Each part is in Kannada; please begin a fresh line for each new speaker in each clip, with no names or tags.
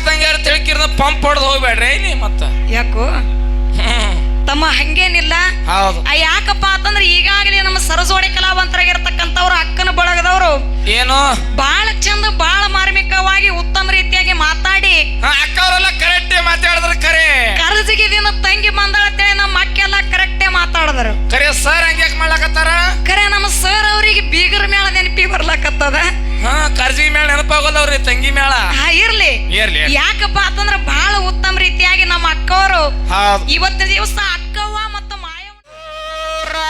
ತಂಗಿಯಾರ ತಿಳ್ಕಿರ ಪಂಪ್ ಹೊಡೆದು ಹೋಗ್ಬೇಡ್ರಿ ನೀ ಮತ್ತ
ಯಾಕೋ ತಮ್ಮ ಹಂಗೇನಿಲ್ಲ.
ಹೌದು.
ಯಾಕಪ್ಪ ಅಂತಂದ್ರೆ ಈಗಾಗಲೇ ನಮ್ಮ ಸರಜೋಡಿ ಕಲಾವಂತರಾಗಿರ್ತಕ್ಕಂಥವ್ರು ಅಕ್ಕನ ಬಳಗದವರು
ಏನು
ಬಹಳ ಚಂದ ಬಹಳ ಮಾರ್ಮಿಕವಾಗಿ ಉತ್ತಮ ರೀತಿಯಾಗಿ ಮಾತಾಡಿ
ಅಕ್ಕ ಅವರೆಲ್ಲ ಕರೆಕ್ಟೇ ಮಾತಾಡಿದ್ರೆ ಖರೆ
ಕರಜಿಗೆ ದಿನ ತಂಗಿ ಬಂದಾಳತ್ತೇಳಿ ನಮ್ಮ ಅಕ್ಕೆಲ್ಲ ಕರೆಕ್ಟೇ ಮಾತಾಡಿದ್ರು.
ಖರೆ ಸರ್ ಹಂಗ್ಯಾಕ್ ಮಾಡ್ಲಕತ್ತಾರ?
ಖರೆ ನಮ್ಮ ಸರ್ ಅವ್ರಿಗೆ ಬೀಗರ ಮೇಳ ನೆನಪಿ ಬರ್ಲಕತ್ತದ.
ಕರ್ಜಿಗೆ ಮೇಳ ನೆನಪಾಗೋದವ್ರಿ ತಂಗಿ ಮೇಳ.
ಇರ್ಲಿ
ಇರ್ಲಿ.
ಯಾಕಪ್ಪ ಅಂತಂದ್ರ ಬಹಳ ಉತ್ತಮ ರೀತಿಯಾಗಿ ನಮ್ಮ ಅಕ್ಕವರು ಇವತ್ತಿನ ದಿವಸ ಅಕ್ಕವ್ವ ಮತ್ತು ಮಾಯವ್ವ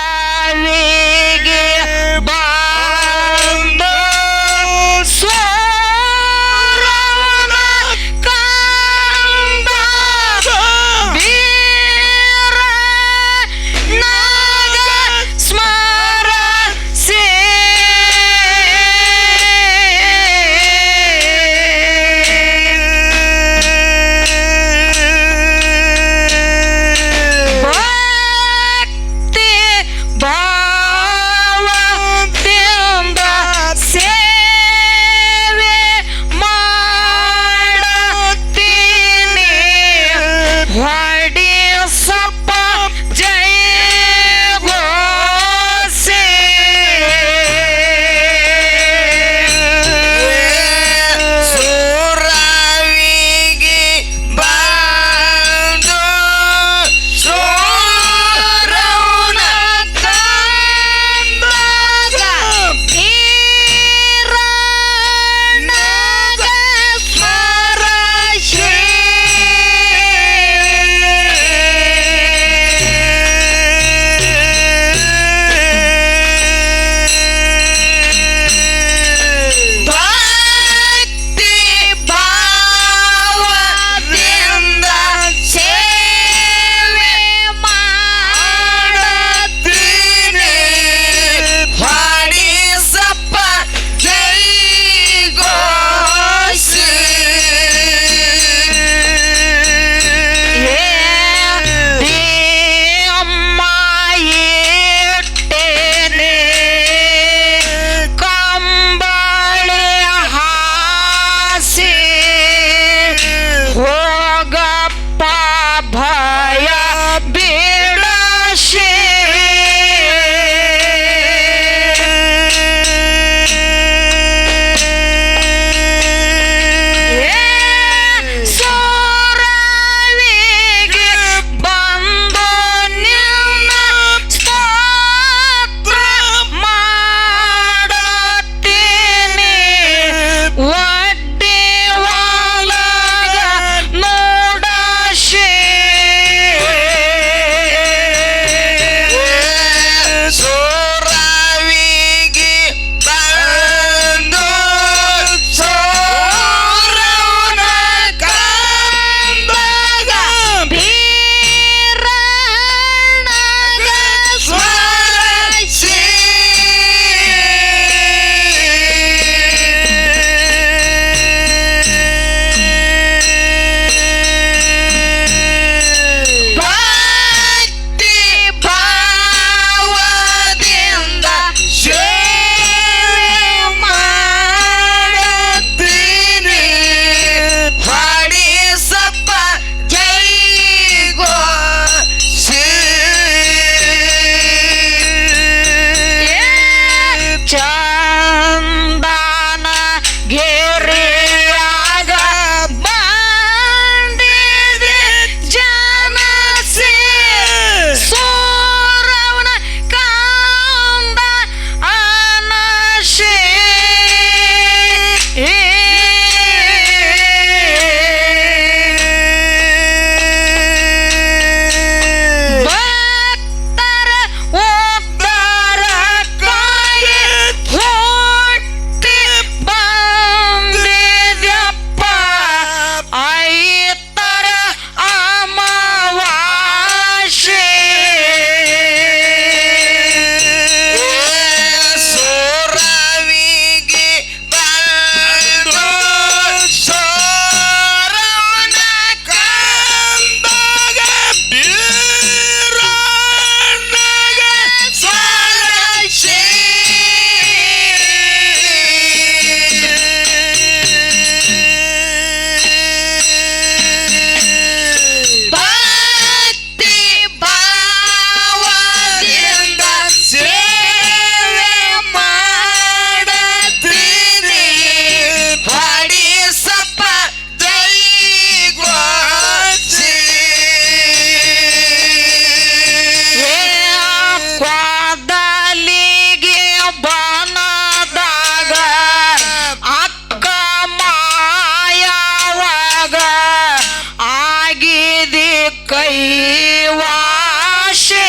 ದೈವಾಶೆ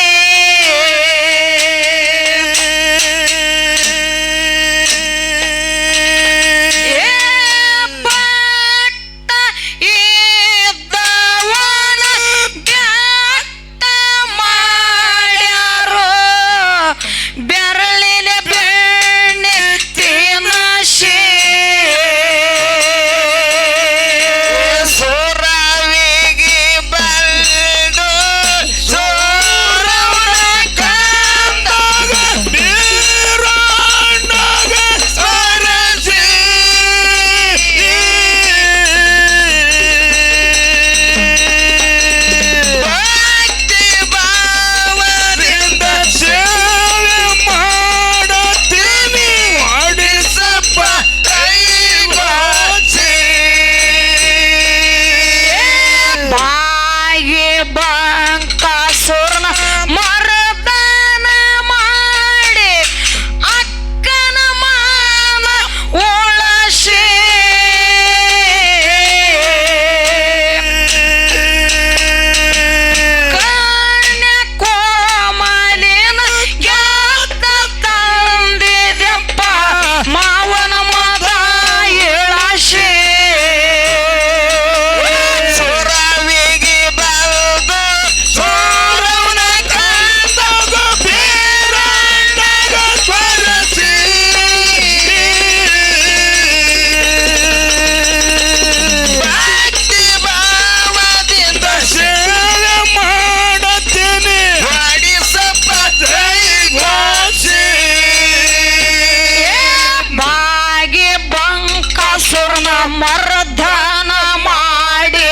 ಮರ್ದನ ಮಾಡಿ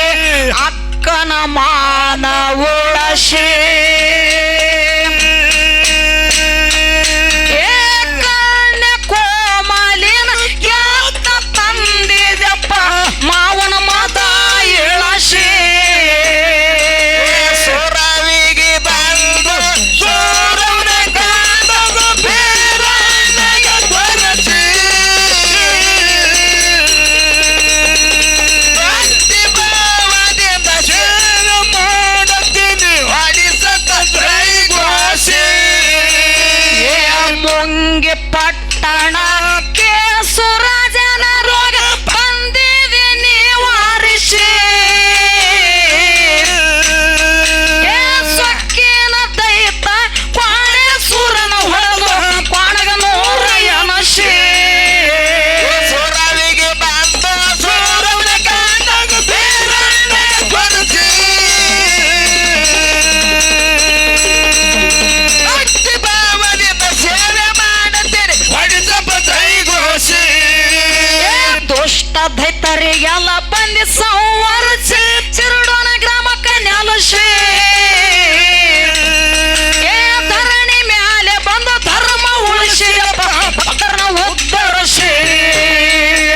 ಅಕ್ಕನ ಮಾನ ಉಳಶೆ ಕಣ್ಣ ಕೋಮಲಿನ ಯಾತ ತಂದಿದಪ್ಪ ಮಾವನ ಮದ ಇಳಶೆ
ಸೊರವಿಗೆ ಬಂದು ಸೋರವನ ಕಾಂದಗ ಬೇರಣ್ಣಗ ತ್ವರಸಿ ಭಕ್ತಿ ಭಾವದಿಂದ ಸೇವೆ ಮಾಡುತ್ತೀನಿ ಹೊಡಿಸತ ತ್ರೈಘೋಷಿ
ಮುಂಗೆ ಪಟ್ಟಣ ಕೇಸುರಾಜನ ರೋಗ ಬಂದಿದೆ ನಿವಾರಿಸಿ ಸೊಕ್ಕಿನ ದೈತ ಕ್ವಾಣೇಶ್ವರನ ಹೊಡೆದು ಕ್ವಾಣಗ ನೂರಯನಶಿ
ಸೊರವಿಗೆ ಬಂದು ಸೋರವನ ಕಾಂದಗ ಬೇರಣ್ಣಗ ತ್ವರಸಿ ಭಕ್ತಿ ಭಾವದಿಂದ ಸೇವೆ ಮಾಡುತ್ತೇನೆ ಹೊಡಿಸಪ್ಪ ತ್ರೈಘೋಷಿ
ದುಷ್ಟ ದೈತರಿಗೆಲ್ಲ ಬಂದಿ ಸಂವರಿಸಿ ಚಿರುಡೋನ ಗ್ರಾಮಕ್ಕೆ ನೆಲಸಿ ಧರಣಿ ಮ್ಯಾಲೆ ಬಂದು ಧರ್ಮ ಉಳಿಸಿದಪ್ಪ ಭಕ್ತರನ್ನ ಉದ್ಧರಿಸಿ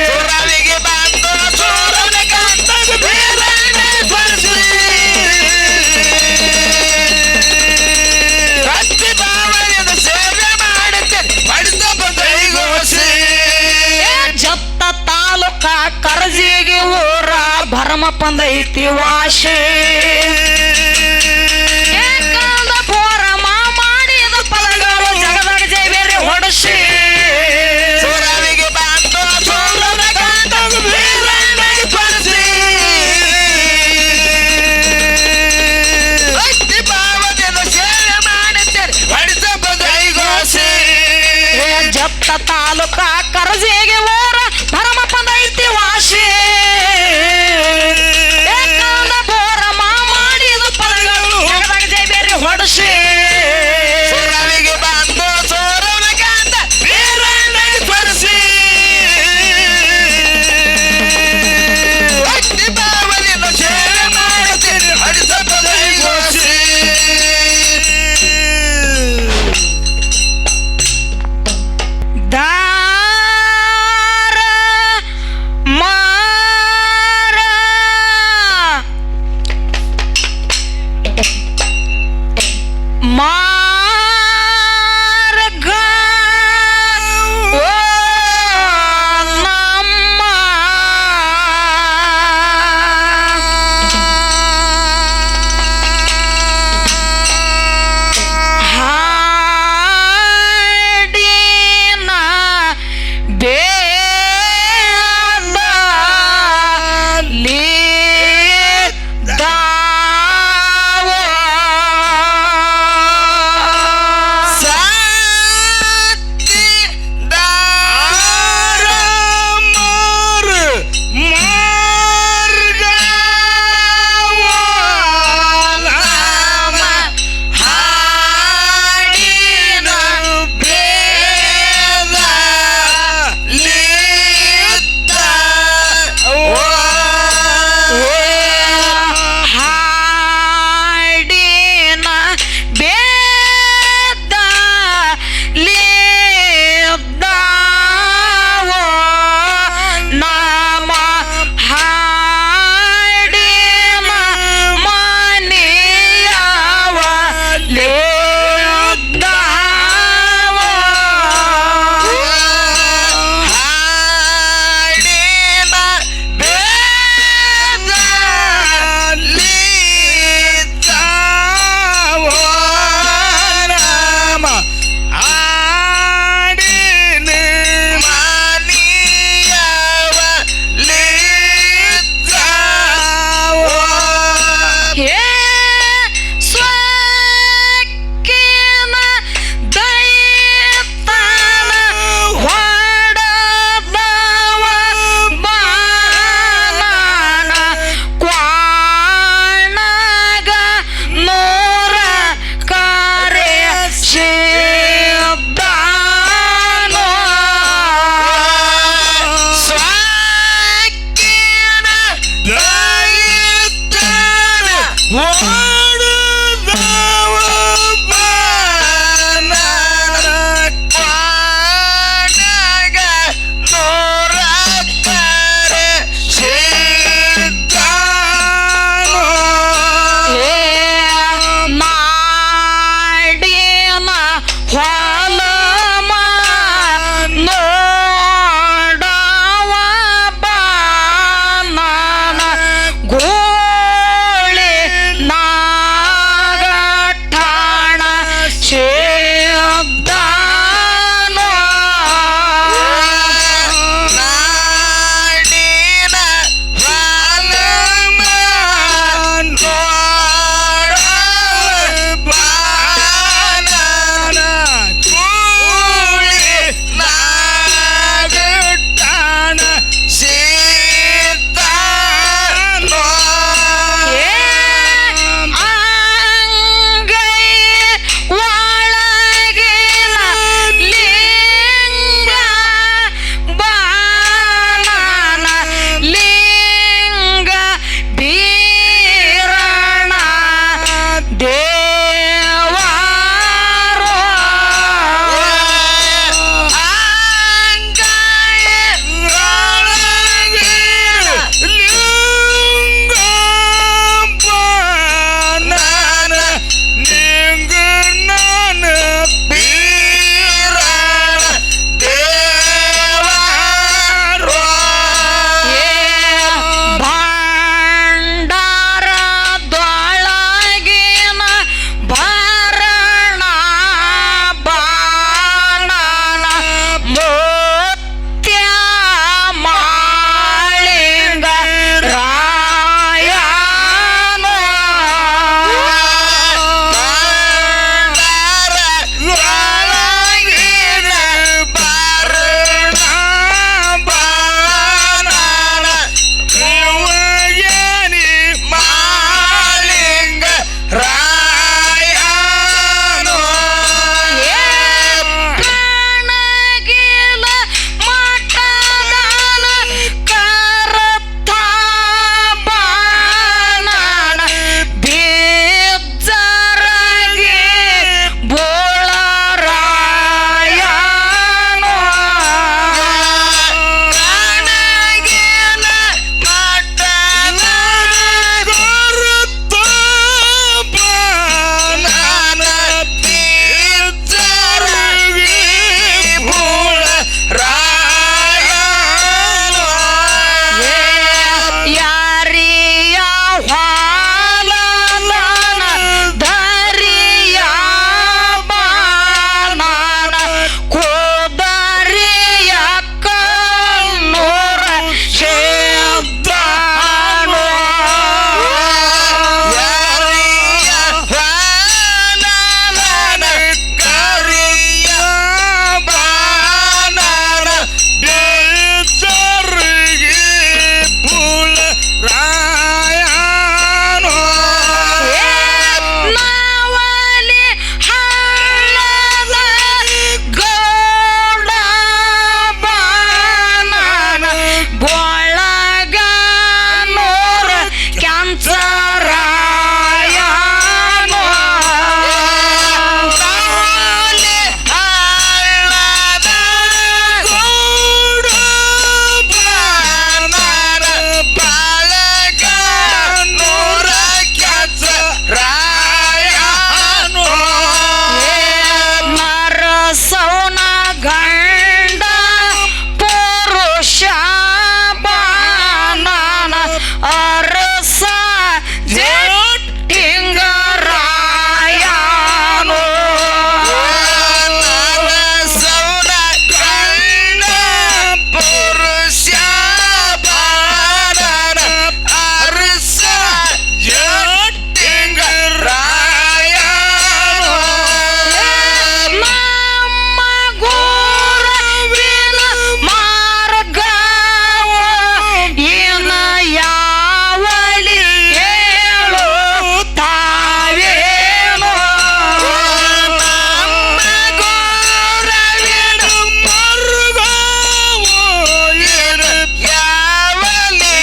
ಸೊರವಿಗೆ ಬಂದು ಸೋರವನ ಕಾಂದಗ ಬೇರಣ್ಣಗ ತ್ವರಸಿ ಭಕ್ತಿ ಭಾವದಿಂದ ಸೇವೆ ಮಾಡುತ್ತೇನೆ ಹೊಡಿಸಪ್ಪ ತ್ರೈಘೋಷಿ
ಜತ್ತ ತಾಲೂಕ ಕರ್ಜಿಗೆ ಊರ ಭರಮ ಪಂದೈತಿ ವಾಶೆ ಏಕಾಂದ ಪೋರಮ ಮಾಡಿದ ಫಲಗಳು ಜಗದಾಗ ಜೈಬೇರೆ ಹೊಡಸಿ
ಸೊರವಿಗೆ ಬಂದು ಸೋರವನ ಕಾಂದಗ ಬೇರಣ್ಣಗ ತ್ವರಸಿ ಭಕ್ತಿ ಭಾವದಿಂದ ಸೇವೆ ಮಾಡುತ್ತೇನೆ ಹೊಡಿಸಪ್ಪ ತ್ರೈಘೋಷಿ
ಜತ್ತ ತಾಲೂಕ ಕರ್ಜಿಗೆ ಊರ ಭರಮ ಪಂದೈತಿ ವಾಶೆ ಏಕಾಂದ ಪೋರಮ ಮಾಡಿದ ಅರಸ ಜಟ್ಟಿಂಗರಾಯನು
ಸೌನ ಕಣ್ಣ ಪುರುಷ ಬಾಣನ ಅರಸ ಜಟ್ಟಿಂಗರಾಯನು
ನಮ್ಮ ಗೋರವಿನ ಮಾರ್ಗವ ಏನ ಯಾವಲಿ ಹೇಳು ತಾವೇನು
ನಮ್ಮ ಗೋರವಿನ ಮಾರ್ಗವು ಏನು ಯಾವಲಿ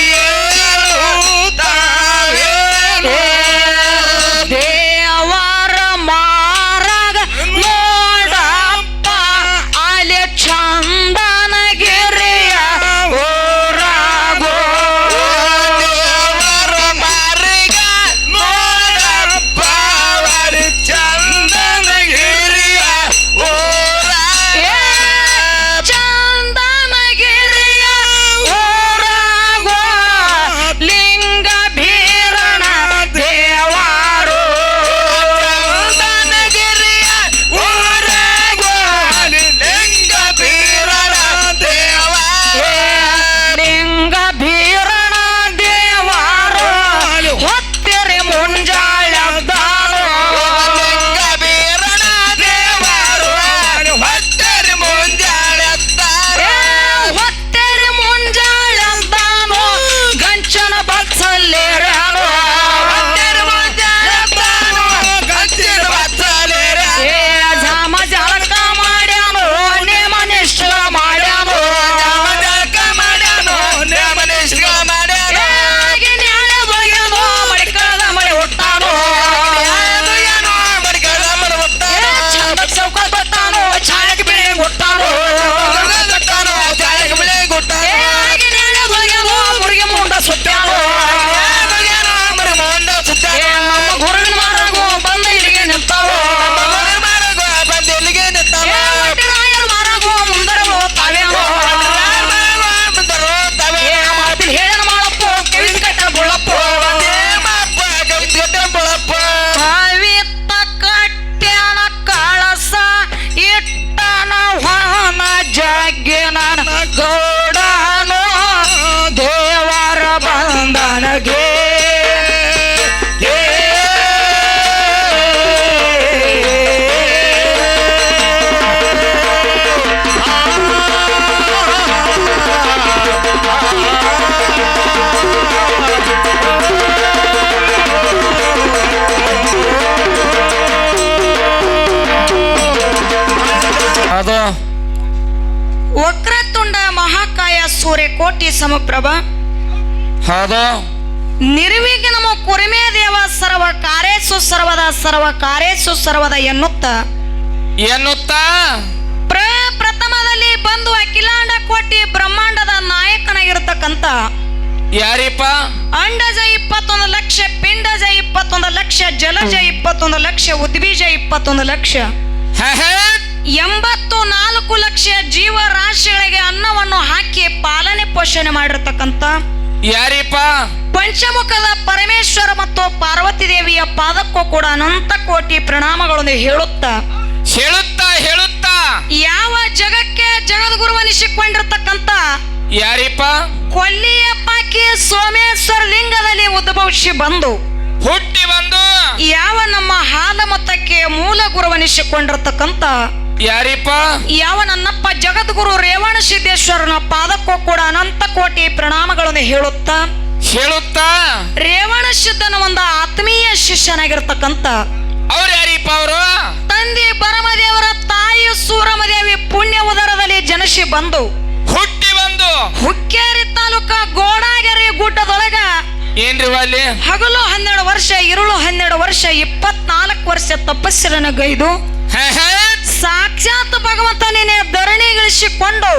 ಹೇಳುತ್ತಾವೇನು
ದೇವರ ಮಾರಗ ನೋಡಪ್ಪ ಅಲ್ಲಿ ಚಂದನಗಿರಿಯ ಊರಾಗೋ
ದೇವರ ಮಾರ್ಗ ನೋಡಪ್ಪ ಅವರ ಚಂದನಗಿರಿಯ ಊರ
ಚಂದನಗಿರಿಯ ಊರಾಗೋ ಲಿಂಗ ಭೀರಣ ದೇವಾರು
ಚಂದನಗಿರಿಯ ಊರಾಗೋ ಲಿಂಗ ಬೀರಣ ದೇವ
ಲಿಂಗ ಭೀರಣ ದೇವಾರು ಹೊತ್ತಿರಿ ಮುಂಜಾಳದ್ದಾರು
ಲಿಂಗ ಬೀರಣ ದೇವರು ಹೊತ್ತರಿ ಮುಂಜಾಳೆತ್ತಾರೆ
ಹೊತ್ತಿರಿ ಮುಂಜಾಳದ್ದಾನು ಗಂಚನ ಬಚ್ಚಲ್ಲೇರಾನು
ಹೊತ್ತರಿ ಮುಂಜಾಳೆತ್ತಾನು ಗಂಚಿನ ಬಚ್ಚಲೇರ
ಜಾಮ ಜಳಕ ಮಾಡ್ಯಾನು ನೇಮ ನಿಷ್ಠ ಮಾಡ್ಯಾನು
ಜಳಕ ಮಾಡ್ಯಾನು ನೇಮನಿಷ್ಠ ಮಾಡ್ಯಾನು
ನ್ಯಾಯ ಬಗೆದು ಮಡಿಕಳದ ಮಳೆ ಹುಟ್ಟಾನು
ಏನೋ ಮಡಿಕಳ ಮನ ಹುಟ್ಟಾನು
ಚಂದ ಚೌಕ ಕೊಟ್ಟಾನು ಛಾಯಕ್ಕೆ ಬೆಳೆ ಹುಟ್ಟಾನು
ಗೊತ್ತಾನು ಜಾಯಕ ಬಿಳೆ ಗುಟ್ಟಾನು
ನ್ಯಾಯ ಬಗೆದು ಮುರುಗಿ ಮುಂಡ ಸುಟ್ಟಾನು
ಏನೋ ಮರಿ ಮೊಂಡ ಸುತ್ತಾನು
ನಮ್ಮ ಗುರುವಿನ ಮಾರಾಗು ಬಂದ ಇಲ್ಲಿಗೆ ನಿಂತಾವು
ಮಾರಗೋ ಬಂದು ಎಲ್ಲಿಗೆ ನಿಂತಾವ
ರಾಯರ ಮಾರಾಗು ಮುಂದರ ತಾವೇನು
ಮುಂದರು ತವೆ
ಮಾತಿನ ಹೇಳನ ಮಾಡಪ್ಪ ಕವಿದ ಕಟ್ಟಣ ಬುಳ್ಳಪ್ಪ
ಮಾಪ ಕವಿತ ಬಳಪ್ಪ
ಕವಿತ ಕಟ್ಟ್ಯಾನ ಕಳಸ ಇಟ್ಟನ ಹೊನ ಜಗ್ಗಿನ ಗೌಡನು ದೇವರ ಬಂಧನಗೆ
ಅದು
ವಕ್ರತುಂಡ ಮಹಾಕಾಯ ಸೂರ್ಯಕೋಟಿ ಸಮಪ್ರಭ
ಹೌದು
ನಿರ್ವಿಘ್ನಮ ಕುರಿಮೇ ದೇವ ಸರ್ವ ಕಾರ್ಯೇಸು ಸರ್ವದ ಸರ್ವ ಕಾರ್ಯೇಸು ಸರ್ವದ ಎನ್ನುತ್ತ ಪ್ರಥಮದಲ್ಲಿ ಬಂದು ಅಖಿಲಾಂಡ ಕೋಟಿ ಬ್ರಹ್ಮಾಂಡದ ನಾಯಕನಾಗಿರತಕ್ಕಂತ
ಯಾರಿಪ್ಪ
ಅಂಡಜ 21 ಲಕ್ಷ, ಪಿಂಡಜ 21 ಲಕ್ಷ, ಜಲಜ 21 ಲಕ್ಷ, ಉದ್ಬೀಜ 21 ಲಕ್ಷ, 84 ಲಕ್ಷ ಜೀವರಾಶಿಗಳಿಗೆ ಅನ್ನವನ್ನು ಹಾಕಿ ಪಾಲನೆ ಪೋಷಣೆ ಮಾಡಿರ್ತಕ್ಕಂತ
ಯಾರಿಪ್ಪ
ಪಂಚಮುಖದ ಪರಮೇಶ್ವರ ಮತ್ತು ಪಾರ್ವತಿ ದೇವಿಯ ಪಾದಕ್ಕೂ ಕೂಡ ಅನಂತ ಕೋಟಿ ಪ್ರಣಾಮಗಳನ್ನು ಹೇಳುತ್ತಾ
ಹೇಳುತ್ತಾ
ಯಾವ ಜಗಕ್ಕೆ ಜಗದ್ಗುರುವನಿಸಿಕೊಂಡಿರ್ತಕ್ಕಂತ
ಯಾರಿಪ್ಪ
ಕೊಲ್ಲಿಯ ಪಾಕಿ ಸೋಮೇಶ್ವರ ಲಿಂಗದಲ್ಲಿ ಉದ್ಭವಿಸಿ ಬಂದು
ಹುಟ್ಟಿ ಬಂದು
ಯಾವ ನಮ್ಮ ಹಾಲಮತಕ್ಕೆ ಮೂಲ ಗುರುವನಿಸಿಕೊಂಡಿರ್ತಕ್ಕಂತ
ಯಾರಿಪ್ಪ
ಯಾವ ನನ್ನಪ್ಪ ಜಗದ್ಗುರು ರೇವಣ ಸಿದ್ದೇಶ್ವರನ ಪಾದಕ್ಕೂ ಕೂಡ ಅನಂತ ಕೋಟಿ ಪ್ರಣಾಮಗಳನ್ನು ಹೇಳುತ್ತಾ ರೇವಣ ಸಿದ್ಧನ ಒಂದು ಆತ್ಮೀಯ ಶಿಷ್ಯನಾಗಿರ್ತಕ್ಕಂತ
ಅವ್ರು ಯಾರಿಪ್ಪ ಅವರು
ತಂದೆ ಬರಮದೇವರ ತಾಯಿ ಸೂರಮದೇವಿ ಪುಣ್ಯ ಉದರದಲ್ಲಿ ಜನಿಸಿ ಬಂದು
ಹುಟ್ಟಿ ಬಂದು
ಹುಕ್ಕೇರಿ ತಾಲೂಕ ಗೋಡಾಗೆರೆ ಗುಡ್ಡದೊಳಗ
ಏನ್ರಿ ಅಲ್ಲಿ
ಹಗಲು 12 ವರ್ಷ ಇರುಳು 12 ವರ್ಷ 24 ವರ್ಷ ತಪಸ್ಸರನ್ನು ಗೈದು ಸಾಕ್ಷಾತ್ ಭಗವಂತನೇ ಧರಣಿಗಿಳಿಸಿಕೊಂಡು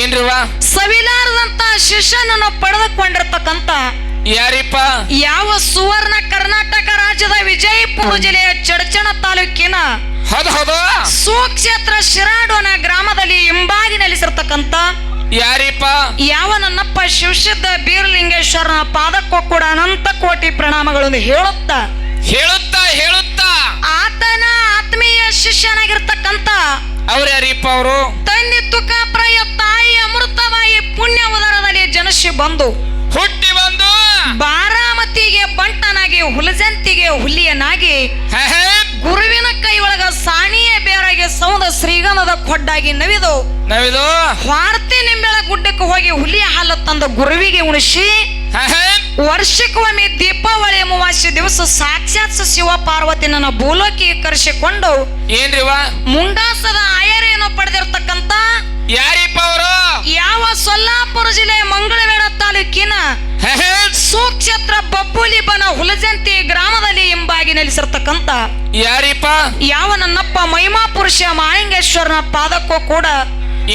ಏನ್ರಿವ
ಸವಿಲಾರದಂತ ಶಿಷ್ಯನನ್ನು ಪಡೆದುಕೊಂಡಿರ್ತಕ್ಕಂತ
ಯಾರಿಪ್ಪ
ಯಾವ ಸುವರ್ಣ ಕರ್ನಾಟಕ ರಾಜ್ಯದ ವಿಜಯಪುರ ಜಿಲ್ಲೆಯ ಚಡಚಣ ತಾಲೂಕಿನ
ಹೌದು
ಸುಕ್ಷೇತ್ರ ಶಿರಾಡೋನ ಗ್ರಾಮದಲ್ಲಿ ಹಿಂಬಾಗಿ ನೆಲೆಸಿರ್ತಕ್ಕಂತ
ಯಾರಿಪ್ಪ
ಯಾವ ನನ್ನಪ್ಪ ಶಿವಸಿದ್ಧ ಬೀರಲಿಂಗೇಶ್ವರನ ಪಾದಕ್ಕೂ ಕೂಡ ಅನಂತ ಕೋಟಿ ಪ್ರಣಾಮಗಳನ್ನು ಹೇಳುತ್ತಾ
ಹೇಳುತ್ತಾ
ಆತನ ಆತ್ಮೀಯ ಶಿಷ್ಯನಾಗಿರ್ತಕ್ಕಂತ
ಅವ್ರ ಯಾರಿಪ್ಪ ಅವರು
ತಂದೆ ತುಕಾಪ್ರಾಯ ತಾಯಿ ಅಮೃತವಾಯಿ ಪುಣ್ಯ ಉದರದಲ್ಲಿ ಜನಸಿ ಬಂದು
ಹುಟ್ಟಿ ಬಂದು
ಬಾರಾಮತಿಗೆ ಬಂಟನಾಗಿ ಹುಲಜಂತಿಗೆ ಹುಲಿಯನಾಗಿ
ಹೇ,
ಗುರುವಿನ ಕೈ ಒಳಗ ಸಾಣಿಯ ಬೇರಾಗಿ ಸೌದ ಶ್ರೀಗಂಧದ ಕೊಡ್ಡಾಗಿ ನವಿದು
ನಾವಿದು
ವಾರ್ತೆ ನಿಂಬೆಳ ಗುಡ್ಡಕ್ಕೆ ಹೋಗಿ ಹುಲಿಯ ಹಾಲು ತಂದು ಗುರುವಿಗೆ ಉಣಿಸಿ
ಹೇ,
ವರ್ಷಕ್ಕೊಮ್ಮೆ ದೀಪಾವಳಿ ಅಮಾವಾಸ್ಯೆ ದಿವಸ ಸಾಕ್ಷಾತ್ ಶಿವ ಪಾರ್ವತಿ ನನ್ನ ಭೂಲೋಕಿಗೆ ಕರೆಸಿಕೊಂಡು
ಏನ್ರಿವ
ಮುಂಡಾಸದ ಆಯರೇನು ಪಡೆದಿರ್ತಕ್ಕಂತ
ಯಾರಿಪ್ಪ ಅವರು
ಯಾವ ಸೊಲ್ಲಾಪುರ ಜಿಲ್ಲೆಯ ಮಂಗಳವೇಡ ತಾಲೂಕಿನ ಸುಕ್ಷೇತ್ರ ಬಬ್ಬುಲಿ ಬನ ಹುಲಜಂತಿ ಗ್ರಾಮದಲ್ಲಿ ಎಂಬಾಗಿ ನೆಲೆಸಿರ್ತಕ್ಕಂತ
ಯಾರಿಪ್ಪ
ಯಾವ ನನ್ನಪ್ಪ ಮಹಿಮಾ ಪುರುಷ ಮಾಲಿಂಗೇಶ್ವರನ ಪಾದಕ್ಕೂ ಕೂಡ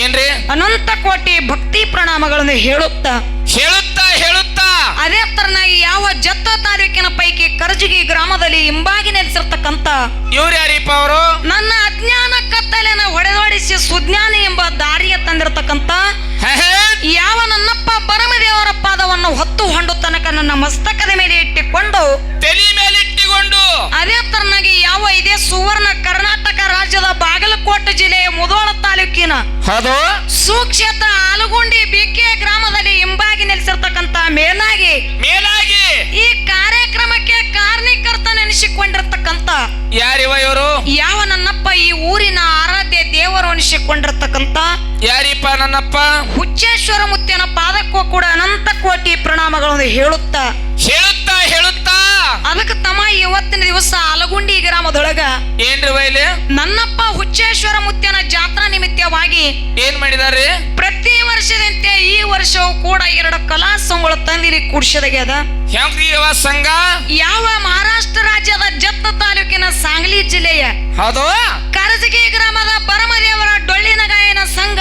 ಏನ್ರಿ
ಅನಂತ ಕೋಟಿ ಭಕ್ತಿ ಪ್ರಣಾಮಗಳನ್ನು ಹೇಳುತ್ತಾ
ಹೇಳುತ್ತಾ
ಅದೇ ತರನಾಗಿ ಯಾವ ಜತ್ತ ತಾಲೂಕಿನ ಪೈಕಿ ಕರ್ಜಗಿ ಗ್ರಾಮದಲ್ಲಿ ಹಿಂಬಾಗಿ ನೆಲೆಸಿರ್ತಕ್ಕಂತ
ಇವ್ರು ಯಾರಿಪ್ಪ ಅವರು
ನನ್ನ ಅಜ್ಞಾನ ಕತ್ತಲೆನ ಹೊಡೆದೊಡಿಸಿ ಸುಜ್ಞಾನಿ ಎಂಬ ದಾರಿಯ ತಂದಿರತಕ್ಕಂತ ಯಾವ ನನ್ನಪ್ಪ ಬರಮದೇವರ ಪಾದವನ್ನು ಹೊತ್ತು ಹೊಂಡು ತನಕ ನನ್ನ ಮಸ್ತಕದ ಮೇಲೆ ಇಟ್ಟುಕೊಂಡು
ತಲೆ ಮೇಲಿಟ್ಟುಕೊಂಡು
ಅದೇ ತರನಾಗಿ ಯಾವ ಇದೇ ಸುವರ್ಣ ಕರ್ನಾಟಕ ರಾಜ್ಯದ ಬಾಗಲಕೋಟೆ ಜಿಲ್ಲೆಯ ಮುಧೋಳ ತಾಲೂಕಿನ
ಹೌದು
ಸುಕ್ಷೇತ್ರ ಆಲಗುಂಡಿ ಬಿಕೆ ಗ್ರಾಮದಲ್ಲಿ ಹಿಂಬಾಗಿ ನೆಲೆಸಿರ್ತಕ್ಕಂತ ಮೇಲಾಗಿ ಈ ಕಾರ್ಯಕ್ರಮಕ್ಕೆ ಕಾರಣೀಕರ್ತನೆನಿಸಿಕೊಂಡಿರ್ತಕ್ಕಂತ
ಯಾರಿವ ಇವರು
ಯಾವ ನನ್ನಪ್ಪ ಈ ಊರಿನ ಆರಾಧ್ಯ ದೇವರು ಅನಿಸಿಕೊಂಡಿರ್ತಕ್ಕಂತ
ಯಾರಿಪ್ಪ ನನ್ನಪ್ಪ
ಹುಚ್ಚೇಶ್ವರ ಮುತ್ತಿನ ಪಾದಕ್ಕೂ ಕೂಡ ಅನಂತ ಕೋಟಿ ಪ್ರಣಾಮಗಳನ್ನು ಹೇಳುತ್ತಾ
ಹೇಳುತ್ತಾ
ಅದಕ್ಕೆ ತಮ್ಮ ಇವತ್ತಿನ ದಿವಸ ಆಲಗುಂಡಿ ಗ್ರಾಮದೊಳಗ
ಏನ್ರಿ ವೈಲಿ
ನನ್ನಪ್ಪ ಹುಚ್ಚೇಶ್ವರ ಮುತ್ತಿನ ಜಾತ್ರಾ ನಿಮಿತ್ತವಾಗಿ
ಏನ್ ಮಾಡಿದಾರೆ
ಪ್ರತಿ ವರ್ಷದಂತೆ ಈ ವರ್ಷವೂ ಕೂಡ 2 ಕಲಾ ಸಂಘಗಳು ತಂದಿರಿ ಕೂಡ್ಸದಾಗ್ಯದ
ಹೆಂಗ್ರಿವ ಸಂಘ
ಯಾವ ಮಹಾರಾಷ್ಟ್ರ ರಾಜ್ಯದ ಜತ್ತ ತಾಲೂಕಿನ ಸಾಂಗ್ಲಿ ಜಿಲ್ಲೆಯ
ಹೌದು
ಕರಜಗಿ ಗ್ರಾಮದ ಬರಮದೇವರ ಡೊಳ್ಳಿನ ಗಾಯನ ಸಂಘ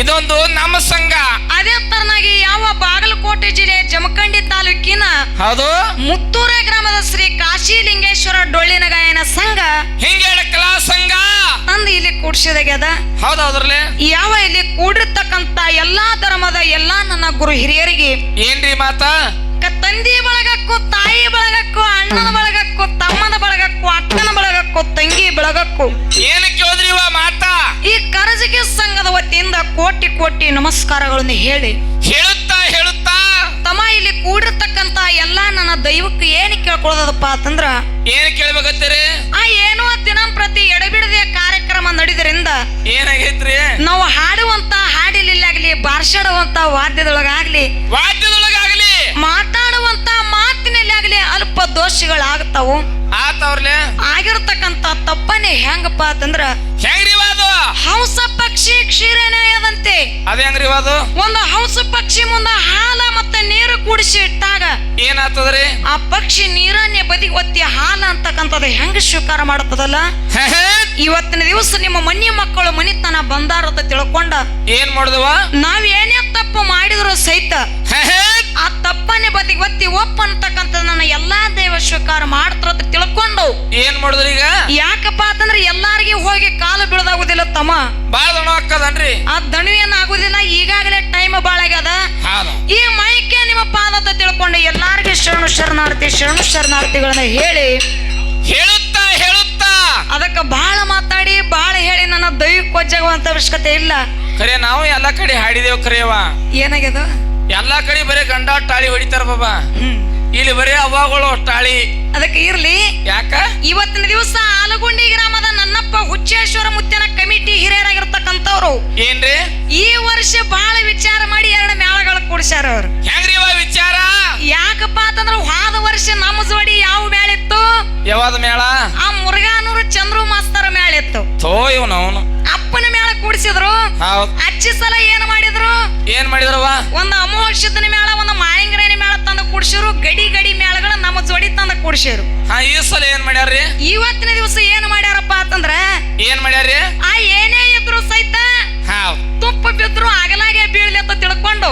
ಇದೊಂದು ನಮ್ಮ ಸಂಘ
ಅದೇ ತರನಾಗಿ ಯಾವ ಬಾಗಲಕೋಟೆ ಜಿಲ್ಲೆಯ ಜಮಖಂಡಿ ತಾಲೂಕಿನ
ಹೌದು
ಮುತ್ತೂರ ಗ್ರಾಮದ ಶ್ರೀ ಕಾಶಿಲಿಂಗೇಶ್ವರ ಡೊಳ್ಳಿನ ಗಾಯನ ಸಂಘ
ಹಿಂಗೆ ಕಲಾ ಸಂಘ
ತಂದು ಇಲ್ಲಿ ಕೂಡ್ಸಿದಾಗ್ಯದ
ಹೌದೌದ್ರಲ್ಲೇ
ಯಾವ ಇಲ್ಲಿ ಕೂಡಿರ್ತಕ್ಕಂತ ಎಲ್ಲಾ ಧರ್ಮದ ಎಲ್ಲಾ ನನ್ನ ಗುರು ಹಿರಿಯರಿಗೆ
ಏನ್ರಿ ಮಾತಾ
ತಂದಿ ಬಳಗಕ್ಕೂ ತಾಯಿ ಬಳಗಕ್ಕೂ ಅಣ್ಣನ ಬಳಗಕ್ಕೂ ತಮ್ಮನ ಬಳಗಕ್ಕೂ ಅಕ್ಕನ ಬಳಗಕ್ಕೂ ತಂಗಿ ಬಳಗಕ್ಕೂ
ಏನಕ್ಕೆ ಹೋದ್ರಿವ ಮಾತಾ
ಈ ಕರಜಗಿ ಸಂಘದ ವತಿಯಿಂದ ಕೋಟಿ ನಮಸ್ಕಾರಗಳನ್ನು
ಹೇಳುತ್ತಾ
ತಮ್ಮ ಇಲ್ಲಿ ಕೂಡಿರ್ತಕ್ಕಂತ ಎಲ್ಲಾ ನನ್ನ ದೈವಕ್ಕೆ ಏನ್ ಕೇಳ್ಕೊಳ್ಳೋದಪ್ಪ ಅಂತಂದ್ರ
ಏನ್ ಕೇಳ್ಬೇಕತ್ತೀರಿ
ಏನೋ ದಿನಂಪ್ರತಿ ಎಡಬಿಡದೆ ಕಾರ್ಯಕ್ರಮ ನಡೆದ್ರಿಂದ
ಏನಾಗೈತ್ರಿ
ನಾವು ಹಾಡುವಂತ ಹಾಡಿಲಾಗ್ಲಿ ಬಾರ್ಸಾಡುವಂತ ವಾದ್ಯದೊಳಗಾಗ್ಲಿ ಮಾತಾಡುವಂತ ಮಾತಿನಲ್ಲಿ ಆಗ್ಲಿ ಅಲ್ಪ ದೋಷಗಳಾಗ್ತಾವು
ಆತವ್ರಲೆ
ಆಗಿರ್ತಕ್ಕಂತ ತಪ್ಪನೆ ಹೆಂಗಪ್ಪ ಅಂತಂದ್ರ
ಹೆಂಗ್ರಿವಾದು
ಹಂಸ ಪಕ್ಷಿ ಕ್ಷೀರನೇಯದಂತೆ
ಅದ ಹೆಂಗ್ರಿವಾದು
ಒಂದು ಹಂಸ ಪಕ್ಷಿ ಮುಂದ ಹಾಲ ಮತ್ತೆ ನೀರು ಕೂಡಿಸಿ ಇಟ್ಟಾಗ
ಏನಾಗ್ತದ್ರಿ
ಆ ಪಕ್ಷಿ ನೀರನ್ನೇ ಬದಿಗೆ ಒತ್ತಿ ಹಾಲ ಅಂತಕ್ಕಂಥದ್ದು ಹೆಂಗ ಸ್ವೀಕಾರ ಮಾಡುತ್ತದಲ್ಲ ಇವತ್ತಿನ ದಿವಸ ನಿಮ್ಮ ಮನಿ ಮಕ್ಕಳು ಮನಿತನ ಬಂದಾರತ ತಿಳ್ಕೊಂಡ
ಏನ್ ಮಾಡುದವ
ನಾವ್ ಏನೇ ತಪ್ಪು ಮಾಡಿದ್ರು ಸಹಿತ ಆ ತಪ್ಪನ್ನೇ ಬದಿಗೆ ಒತ್ತಿ ಒಪ್ಪ ಅಂತಕ್ಕಂಥದ್ದು ನನ್ನ ಎಲ್ಲಾ ದೈವ ಸ್ವೀಕಾರ ಮಾಡ್ತಾರ ತಿಳ್ಕೊಂಡು
ಏನ್ ಮಾಡುದ್ರಿ ಈಗ
ಯಾಕಪ್ಪ ಅಂತಂದ್ರೆ ಎಲ್ಲಾರಿಗೆ ಹೋಗಿ ಕಾಲು ಬೀಳದಾಗುದಿಲ್ಲ ತಮ್ಮ
ಬಾಳ ದಣ ಹಾಕದನ್ರಿ
ಆ ದಣು ಏನ್ ಆಗುದಿಲ್ಲ ಈಗಾಗಲೇ ಟೈಮ್ ಬಾಳ ಆಗ್ಯದ ಈ ಮೈಕೆ ನಿಮ್ಮ ಪಾದತ ತಿಳ್ಕೊಂಡು ಎಲ್ಲಾರಿಗೆ ಶರಣಾರ್ಥಿಗಳನ್ನ ಹೇಳುತ್ತಾ ಅದಕ್ಕ ಬಹಳ ಮಾತಾಡಿ ಬಹಳ ಹೇಳಿ ನನ್ನ ದೈವಿಕ ಕೊಜ್ಜಾಗುವಂತ ಅವಶ್ಯಕತೆ ಇಲ್ಲ
ಖರೆ ನಾವು ಎಲ್ಲಾ ಕಡೆ ಹಾಡಿದೇವ್ ಖರೇವ
ಏನಾಗ್ಯದ
ಎಲ್ಲಾ ಕಡೆ ಬರೀ ಗಂಡ ಟಾಳಿ ಹೊಡಿತಾರ ಬಾಬಾ ಇಲ್ಲಿ ಬರೀ ಅವ್ವಗಳು ಟಾಳಿ
ಅದಕ್ಕೆ ಇರ್ಲಿ
ಯಾಕ
ಇವತ್ತಿನ ದಿವಸ ಆಲಗುಂಡಿ ಗ್ರಾಮದ ನನ್ನಪ್ಪ ಹುಚ್ಚೇಶ್ವರ ಮುತ್ತಿನ ಕಮಿಟಿ ಹಿರಿಯರಾಗಿರ್ತಕ್ಕಂಥವ್ರು
ಏನ್ರಿ
ಈ ವರ್ಷ ಬಹಳ ವಿಚಾರ ಮಾಡಿ 2 ಮೇಳಗಳು ಕೂಡ್ಸ್ಯಾರ ಅವ್ರು
ಹೆಂಗ್ರಿವ ವಿಚಾರ
ಯಾಕಪ್ಪ ಅಂತಂದ್ರ ಹೋದ ವರ್ಷ ನಮ್ಮ ಜೋಡಿ ಯಾವ ಮೇಳ ಇತ್ತು
ಯಾವ್ದ ಮೇಳ
ಆ ಮುರುಘಾನೂರು ಚಂದ್ರು ಮಾಸ್ತರ ಮೇಳ ಇತ್ತು
ಇವನು
ಅಪ್ಪನ ಮೇಳ ಕೂಡಿಸಿದ್ರು ಅಚ್ಚಿ ಸಲ ಏನ್ ಮಾಡಿದ್ರವ ಒಂದು ಅಮೋಕ್ಷದ ಮೇಳ ಒಂದು ಮಾಯಂಗ್ರೇನಿ ಮೇಳ ತಂದು ಕೂಡ್ಸಿರು ಗಡಿ ಮೇಳಗಳ ನಮ್ಮ ಜೋಡಿ ತಂದ ಕೂಡ್ಸಿರು
ಈ ಸಲ ಏನ್ ಮಾಡ್ಯಾರ್ರಿ
ಇವತ್ತಿನ ದಿವಸ ಏನ್ ಮಾಡ್ಯಾರಪ್ಪ ಅಂತಂದ್ರ
ಏನ್ ಮಾಡ್ಯಾರ್ರಿ
ಏನೇ ಇದ್ರು ಸಹಿತ ತುಪ್ಪ ಬಿದ್ರು ಅಗಲಾಗೆ ಬೀಳ್ಲಿ ಅಂತ ತಿಳ್ಕೊಂಡು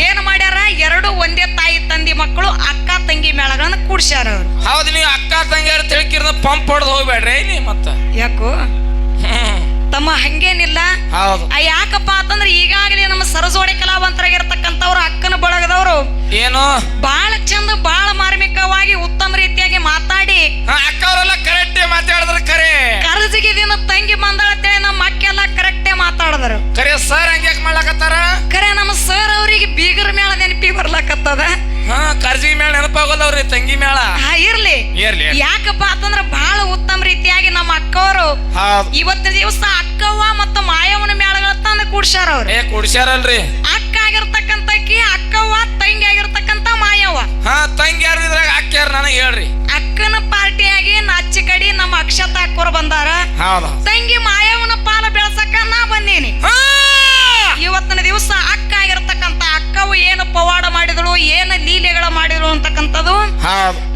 ಏನ್ ಮಾಡ್ಯಾರ 2 ಒಂದೇ ತಾಯಿ ತಂದಿ ಮಕ್ಕಳು ಅಕ್ಕ ತಂಗಿ ಮೇಳಗಳನ್ನ ಕೂಡ್ಸ್ಯಾರ ಅವ್ರು
ಹೌದು ನೀವು ಅಕ್ಕ ತಂಗಿಯರು ತಿಳ್ಕಿರ ಪಂಪ್ ಹೊಡೆದು ಹೋಗ್ಬೇಡ್ರಿ ಇಲ್ಲಿ ಮತ್ತ
ಯಾಕೋ ತಮ್ಮ ಹಂಗೇನಿಲ್ಲ.
ಹೌದು.
ಯಾಕಪ್ಪ ಅಂತಂದ್ರೆ ಈಗಾಗಲೇ ನಮ್ಮ ಸರಜೋಡಿ ಕಲಾವಂತರಾಗಿರ್ತಕ್ಕಂಥವ್ರು ಅಕ್ಕನ ಬಳಗದವರು
ಏನು
ಬಹಳ ಚಂದ ಬಹಳ ಮಾರ್ಮಿಕವಾಗಿ ಉತ್ತಮ ರೀತಿಯಾಗಿ ಮಾತಾಡಿ
ಅಕ್ಕ ಅವರೆಲ್ಲ ಕರೆಕ್ಟ್ ಮಾತಾಡಿದ್ರೆ ಖರೆ
ಕರಜಿಗೆ ದಿನ ತಂಗಿ ಬಂದಾಳತ್ತೇಳಿ ನಮ್ಮ ಅಕ್ಕೆಲ್ಲ ಕರೆಕ್ಟೇ ಮಾತಾಡಿದ್ರು.
ಖರೆ ಸರ್ ಹಂಗ್ಯಾಕ್ ಮಾಡ್ಲಕತ್ತಾರ?
ಖರೆ ನಮ್ಮ ಸರ್ ಅವ್ರಿಗೆ ಬೀಗರ ಮೇಳ ನೆನಪಿ ಬರ್ಲಕತ್ತದ.
ಕರ್ಜಿಗೆ ಮೇಳ ನೆನಪಾಗೋದವ್ರಿ ತಂಗಿ ಮೇಳ.
ಇರ್ಲಿ
ಇರ್ಲಿ.
ಯಾಕಪ್ಪ ಅಂತಂದ್ರ ಬಹಳ ಉತ್ತಮ ರೀತಿಯಾಗಿ ನಮ್ಮ ಅಕ್ಕವರು ಇವತ್ತಿನ ದಿವಸ ಅಕ್ಕವ್ವ ಮತ್ತು ಮಾಯವನ ಮೇಳಗಳ ತಂದು ಕೂಡ್ಸ್ಯಾರ ಅವ್ರು.
ಕೂಡ್ಸ್ಯಾರಲ್ರಿ.
ಅಕ್ಕ ಆಗಿರ್ತಕ್ಕಂತಕಿ ಅಕ್ಕವ್ವ, ತಂಗಿ ಆಗಿರ್ತಕ್ಕಂತ ಮಾಯವ್ವ.
ತಂಗಿ ಯಾರು ಇದ್ರಾಗ ಅಕ್ಕ ಯಾರು ನನಗೆ ಹೇಳ್ರಿ.
ಅಕ್ಕನ ಪಾರ್ಟಿಯಾಗಿ ನಾಚಿ ಕಡಿ ನಮ್ಮ ಅಕ್ಷತ ಅಕ್ಕೋರು ಬಂದಾರ. ತಂಗಿ ಮಾಯವನ ಪಾಲ ಬೆಳ್ಸಕ್ಕ ನಾ ಬಂದೀನಿ. ಇವತ್ತಿನ ದಿವಸ ಅಕ್ಕ ಆಗಿರ್ತಕ್ಕಂತ ಅಕ್ಕವು ಏನು ಪವಾಡ ಮಾಡಿದಳು, ಏನು ಲೀಲೆಗಳ ಮಾಡಿದಳು ಅಂತಕ್ಕಂಥದ್ದು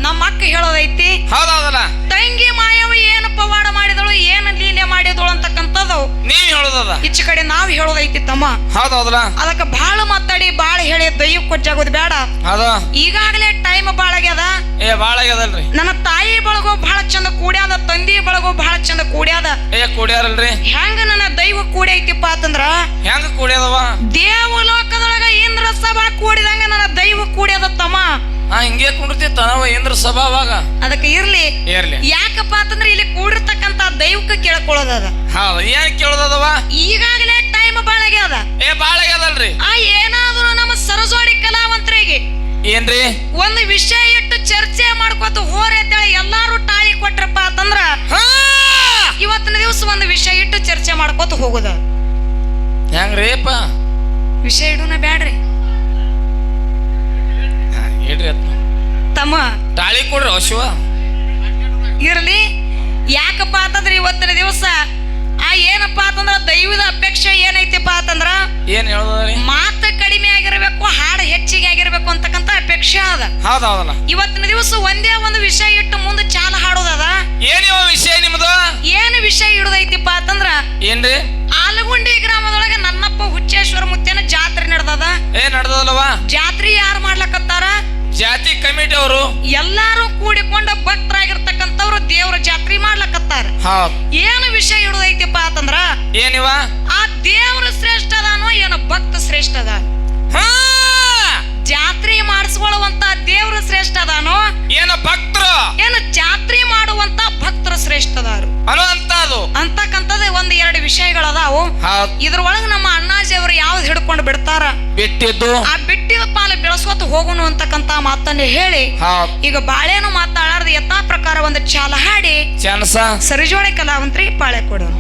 ನಮ್ಮ ಅಕ್ಕ ಹೇಳೋದೈತಿ. ತಂಗಿ ಮಾಯವು ಏನು ಪವಾಡ ಮಾಡಿದಳು, ಏನು ಲೀಲೆ ಮಾಡಿದಳು ಅಂತಕ್ಕಂಥದ್ದು
ನೀವ್ ಹೇಳೋದದ,
ಈಚ ಕಡೆ ನಾವ್ ಹೇಳೋದೈತಿ ತಮ್ಮ. ಅದಕ್ಕೆ ಬಹಳ ಮಾತಾಡಿ ಬಾಳ ಹೇಳಿ ದೈವ ಕೊಚ್ಚಾಗೋದು ಬೇಡ. ಈಗಾಗಲೇ ಟೈಮ್ ಬಾಳ ಆಗ್ಯದ. ನನ್ನ ತಾಯಿ ಬಳಗೋ ಬಹಳ ಚಂದ ಕೂಡ್ಯಾದ, ತಂದಿ ಬಳಗೋ ಬಹಳ ಚಂದ ಕೂಡ್ಯಾದ.
ಕೂಡ್ಯಾರಲ್ರಿ.
ಹೆಂಗ ನನ್ನ ದೈವ ಕೂಡೈತಿಪ್ಪ ಅಂತಂದ್ರ
ಹೆಂಗ ಕೂಡ್ಯಾದವ?
ದೇವಲೋಕದೊಳಗ ಇಂದ್ರ ಸಭಾ ಕೂಡಿದಂಗ ನನ್ನ ದೈವ ಕೂಡ್ಯಾದ ತಮ್ಮ.
ಹಿಂಗೆ ಕುಂಡಿರ್ತಿತ್ತವ ಇಂದ್ರ ಸಭಾವಾಗ. ಅದಕ್ಕೆ
ಇರ್ಲಿ. ಯಾಕಪ್ಪ ಅಂತಂದ್ರೆ ಇಲ್ಲಿ ಕೂಡಿರ್ತಕ್ಕಂತ ದೈವಕ್ಕೆ ಕೇಳ್ಕೊಳ್ಳೋದದ.
ಏನ್ ಕೇಳೋದವ?
ಈಗಾಗಲೇ ಟೈಮ್ ಬಾಳ ಆಗ್ಯದ.
ಬಾಳ ಆಗ್ಯದಲ್ರಿ.
ಏನಾದ್ರು ನಮ್ಮ ಸರಜೋಡಿ ಕಲಾವಂತರಿಗೆ
ಏನ್ರಿ
ಒಂದು ವಿಷಯ ಇಟ್ಟು ಚರ್ಚೆ ಮಾಡ್ಕೊತ ಹೋರಿ ಅಂತೇಳಿ ಎಲ್ಲಾರು ಟಾಳಿ ಕೊಟ್ರಪ್ಪ ಅಂತಂದ್ರ ಇವತ್ತಿನ ದಿವಸ ಒಂದು ವಿಷಯ ಇಟ್ಟು ಚರ್ಚೆ ಮಾಡ್ಕೊತ ಹೋಗುದ.
ಹೆಂಗ್ರಿಪ್ಪ?
ವಿಷಯ ಇಡೋಣ ಬ್ಯಾಡ್ರಿ ತಮ್ಮ.
ಟಾಳಿ ಕೊಡ್ರಿ ಶಿವ.
ಇರ್ಲಿ. ಯಾಕಪ್ಪ ಅಂತಂದ್ರೆ ಇವತ್ತಿನ ದಿವಸ ಏನಪ್ಪ ಅಂತಂದ್ರ ದೈವದ ಅಪೇಕ್ಷೆ ಏನೈತಿಪ್ಪ ಅಂತಂದ್ರ
ಏನ್ ಹೇಳೋದ್ರಿ?
ಮಾತು ಕಡಿಮೆ ಆಗಿರ್ಬೇಕು, ಹಾಡು ಹೆಚ್ಚಿಗೆ ಆಗಿರ್ಬೇಕು ಅಂತಕ್ಕಂತ ಅಪೇಕ್ಷೆ ಅದ.
ಹೌದೌದಲ್ಲ.
ಇವತ್ತಿನ ದಿವಸ ಒಂದೇ ಒಂದು ವಿಷಯ ಇಟ್ಟು ಮುಂದೆ ಚಾಲ ಹಾಡೋದದ.
ಏನ್ ವಿಷಯ ನಿಮ್ದು?
ಏನು ವಿಷಯ ಇಡುದೈತಿಪ್ಪ ಅಂತಂದ್ರ
ಏನ್ರಿ?
ಆಲಗುಂಡಿ ಗ್ರಾಮದೊಳಗೆ ನನ್ನಪ್ಪ ಹುಚ್ಚೇಶ್ವರ ಮುತ್ತೇನ ಜಾತ್ರೆ ನಡೆದದ.
ನಡೆದಲ್ವಾ?
ಜಾತ್ರೆ ಯಾರು ಮಾಡ್ಲಕತ್ತಾರ?
ಜಾತಿ ಕಮಿಟಿ ಅವರು
ಎಲ್ಲಾರು ಕೂಡಿಕೊಂಡ ಭಕ್ತರಾಗಿರ್ತಕ್ಕಂಥವ್ರು ದೇವ್ರ ಜಾತ್ರೆ ಮಾಡ್ಲಕತ್ತಾರ. ಏನು ವಿಷಯ ಇಡುದೈತಿಪ್ಪ ಅಂತಂದ್ರ
ಏನಿವ?
ಆ ದೇವ್ರ ಶ್ರೇಷ್ಠ ಅದಾನೋ ಏನು ಭಕ್ತ ಶ್ರೇಷ್ಠ ಅದ? ಜಾತ್ರೆ ಮಾಡಿಸ್ಕೊಳ್ಳುವಂತ ದೇವ್ರ ಶ್ರೇಷ್ಠ ಅದಾನೋ
ಏನು ಭಕ್ತರು?
ಏನು ಜಾತ್ರೆ ಮಾಡುವಂತ ಭಕ್ತರು ಶ್ರೇಷ್ಠ ಅದಾರು ಅಂತಕ್ಕಂಥದ್ದು ಒಂದ್ ಎರಡು ವಿಷಯಗಳದಾವು. ಇದ್ರೊಳಗ ನಮ್ಮ ಅಣ್ಣಾಜಿ ಅವರು ಯಾವ್ದು ಹಿಡ್ಕೊಂಡು ಬಿಡ್ತಾರ
ಬಿಟ್ಟಿದ್ದು
ಆ ಬಿಟ್ಟಿದ ಪಾಲ ಬೆಳೆಸ್ಕೊತ ಹೋಗುನು ಅಂತಕ್ಕಂತ ಮಾತನ್ನ ಹೇಳಿ ಈಗ ಬಾಳೇನು ಮಾತಾಡಾರ್ದು ಯಥಾ ಪ್ರಕಾರ ಒಂದು ಚಾಲ ಹಾಡಿ ಸರಿಜೋಳೆ ಕಲಾವಂತರಿಗೆ ಪಾಳೆ ಕೊಡೋಣ.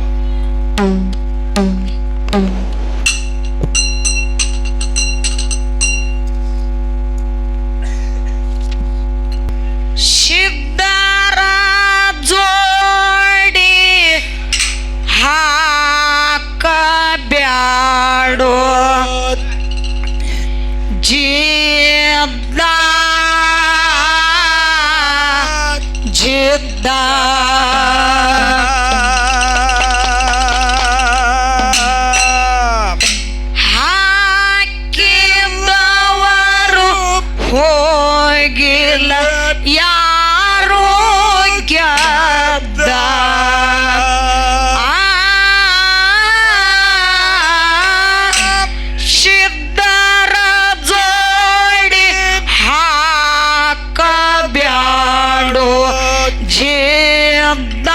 ಸಿದ್ಧಾರ ಜೋಡಿ ಹಾಕಬ್ಯಾಡೋ ಜಿದ್ದ ಜಿದ್ದ ಹಾಕಿದವರು ಹೋಗಿಲ್ಲ ಯಾರೋ ಗೆದ್ದ. ಸಿದ್ಧರ ಜೋಡಿ ಹಾಕಬ್ಯಾಡೋ ಜಿದ್ದ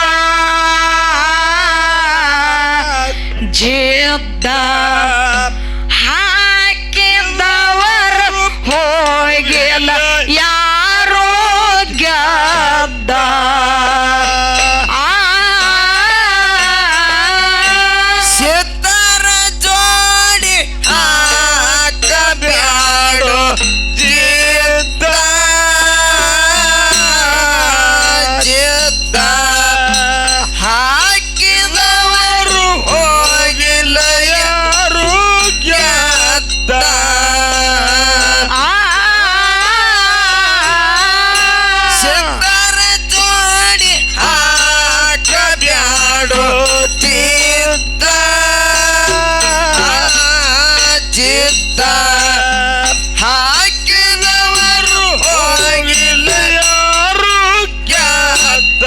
ಜಿದ್ದ ಹಾಕಿದವರು ಹೋಗಿಲ್ಲ ಯಾರೋ ಗೆದ್ದ.
ಸಿದ್ಧರ ಜೋಡಿ ಹಾಕಬ್ಯಾಡೋ ಜಿದ್ದ ಜಿದ್ದ ಹಾಕಿದವರು ಹೋಗಿಲ್ಲ ಯಾರು ಗೆದ್ದ. ಸಿದ್ಧರ ಜೋಡಿ ಹಾಕಬ್ಯಾಡೋ ಜಿದ್ದ ಜಿದ್ದ ಹಾಕಿದವರು ಹೋಗಿಲ್ಲ ಯಾರು ಗೆದ್ದ.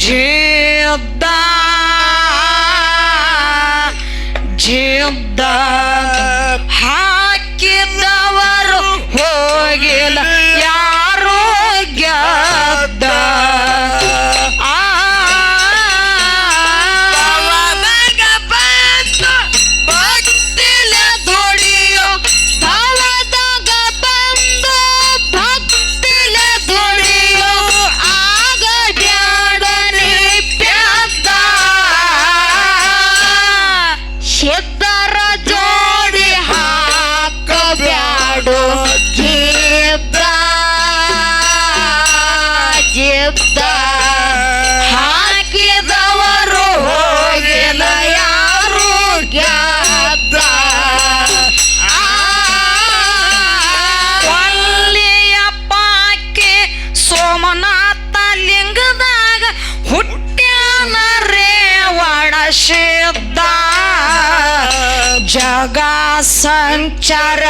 ಜಿದ್ದ ಜಿದ್ದ ಹಾಕಿದವರು ಹೋಗಿಲ್ಲ ಯಾರೋ ಗೆದ್ದ ಹಾಕಿದವರು ಹೋಗಿಲ್ಲ ಯಾರು ಗೆದ್ದ ಒಳ್ಳೆಯ ಪಾಕೆ ಸೋಮನಾಥ ಲಿಂಗದಾಗ ಹುಟ್ಟ್ಯಾನ ರೇವಣ ಸಿದ್ಧ ಜಗ ಸಂಚಾರ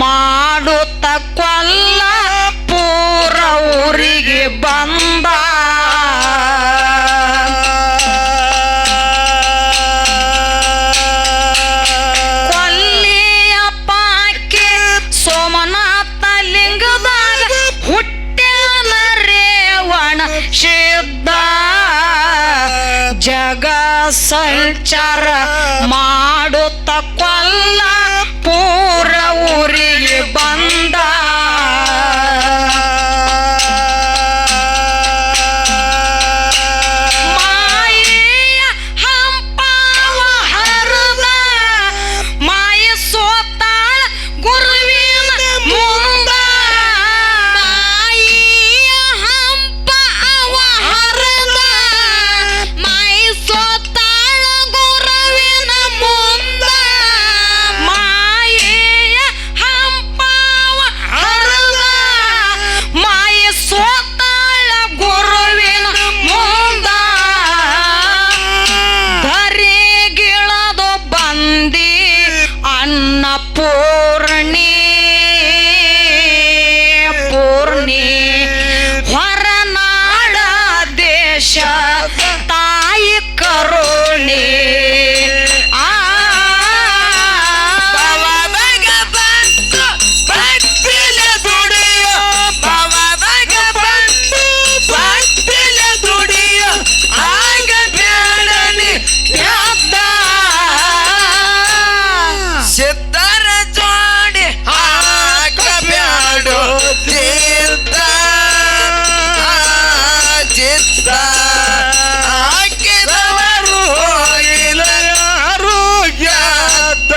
ಮಾಡುತ್ತ ಕೊಲ್ಲಾಪುರ ಊರಿಗೆ ಬಂದ ಕೊಲ್ಲಿಯ ಪಾಕೆ ಸೋಮನಾಥ ಲಿಂಗದಾಗ ಹುಟ್ಟ್ಯಾನ ರೇವಣ ಸಿದ್ಧ ಜಗ ಸಂಚಾರ ಮಾಡುತ್ತ ಕೊಲ್ಲಾಪುರ ಊರಿಗೆ ಬಂದ ಮಾಯೆಯ ಹಂಪಾವ ಹರದ ಮಾಯ ಸೋತಾಳ ಗುರುವಿನ ಮುಂದ ಮಾಯೆಯ ಹಂಪಾವ ಹರದ ಮಾಯ ಸೋತಾಳ ಗುರುವಿನ ಮುಂದ ಮಾಯೆಯ ಹಂಪಾವ ಹರದ ಮಾಯ ಸೋತಾಳ ಗುರುವಿನ ಮುಂದ ಧರೆಗಿಳದು ಬಂದಿ ಅನ್ನಪೂರ್ಣಿ ಪೂರ್ಣಿ ಹೊರನಾಡ ದೇಶ ತಾಯಿ ಕರುಣಿ
ಸಿದ್ಧರ ಜೋಡಿ ಹಾಕಬ್ಯಾಡೋ ಚಿತ್ತ ಚಿತ್ತ ಹಾಕಿದವರು ಹೋಗಿಲ್ಲ ಯಾರು ಗೆದ್ದ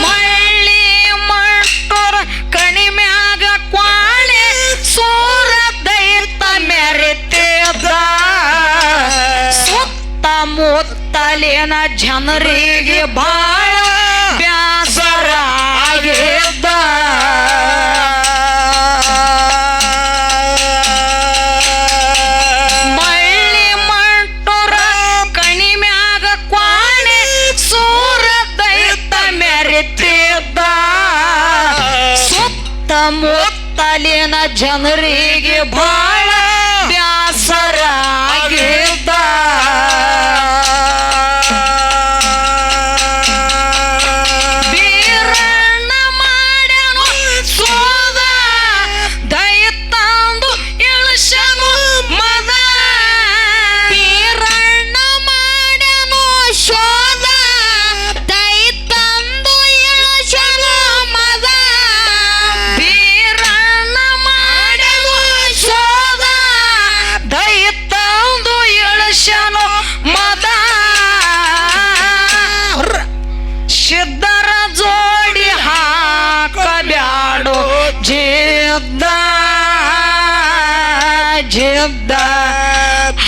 ಮಳ್ಳಿ ಮಟ್ಟೂರ ಕಣಿಮ್ಯಾಗ ಕ್ವಾಳೆ ಸೂರ ದೈತ ಮೆರೆತಿದ್ದ ಸುತ್ತಮುತ್ತಲಿನ ಜನರಿಗೆ ಬಾಳ ಬ್ಯಾಸರ ಆಗಿದ್ದ ಮಳ್ಳಿ ಮಟ್ಟೂರ ಕಣಿಮ್ಯಾಗ ಕ್ವಾಳೆ ಸೂರ ದೈತ ಮೆರೆತಿದ್ದ ಸುತ್ತಮುತ್ತಲಿನ ಜನರಿಗೆ ಬಾಳ ಬ್ಯಾಸರ ಆಗಿದ್ದ ಬೀರಣ್ಣ ಮಾಡ್ಯಾನು ಸೋದ ದೈತಂದು ಇಳಿಸನು ಮದ ಬೀರಣ್ಣ ಮಾಡ್ಯಾನು ಶೋಧ ದೈತಂದು ಇಳಿಸನು ಮದ ಬೀರಣ್ಣ ಮಾಡ್ಯಾನು ಶೋಧ ದೈತಂದು ಇಳಿಸನು ಮದ ಸಿದ್ಧರ ಜೋಡಿ ಹಾಕಬ್ಯಾಡೋ ಜಿದ್ದ ಜಿದ್ದ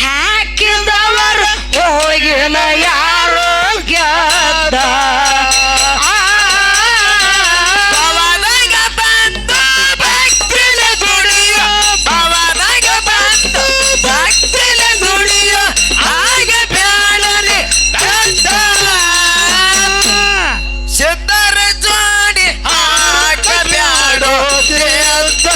ಹಾಕಿದವರು ಹೋಗಿಲ್ಲ ಯಾರೋ ಗೆದ್ದ
ಪವನಗ ಬಂದು ಭಕ್ತಿಲ ದುಡಿಯೋ ಪವನಗ ಬಂದು ಭಕ್ತಿಲ ದುಡಿಯೋ ಆಗ ಬ್ಯಾಡನೆ ಗೆದ್ದ ಸಿದ್ಧರ ಜೋಡಿ ಹಾಕಬ್ಯಾಡೋ ಚಿತ್ತ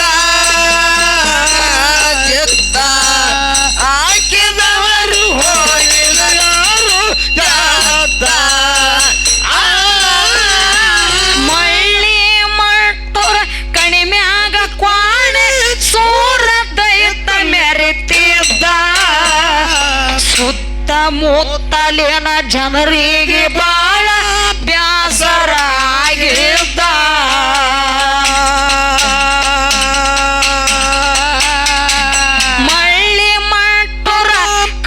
ಮುತ್ತಲಿನ ಜನರಿಗೆ ಬಾಳ ಬ್ಯಾಸರಾಗಿದ್ದ. ಮಳ್ಳಿ ಮಟ್ಟುರ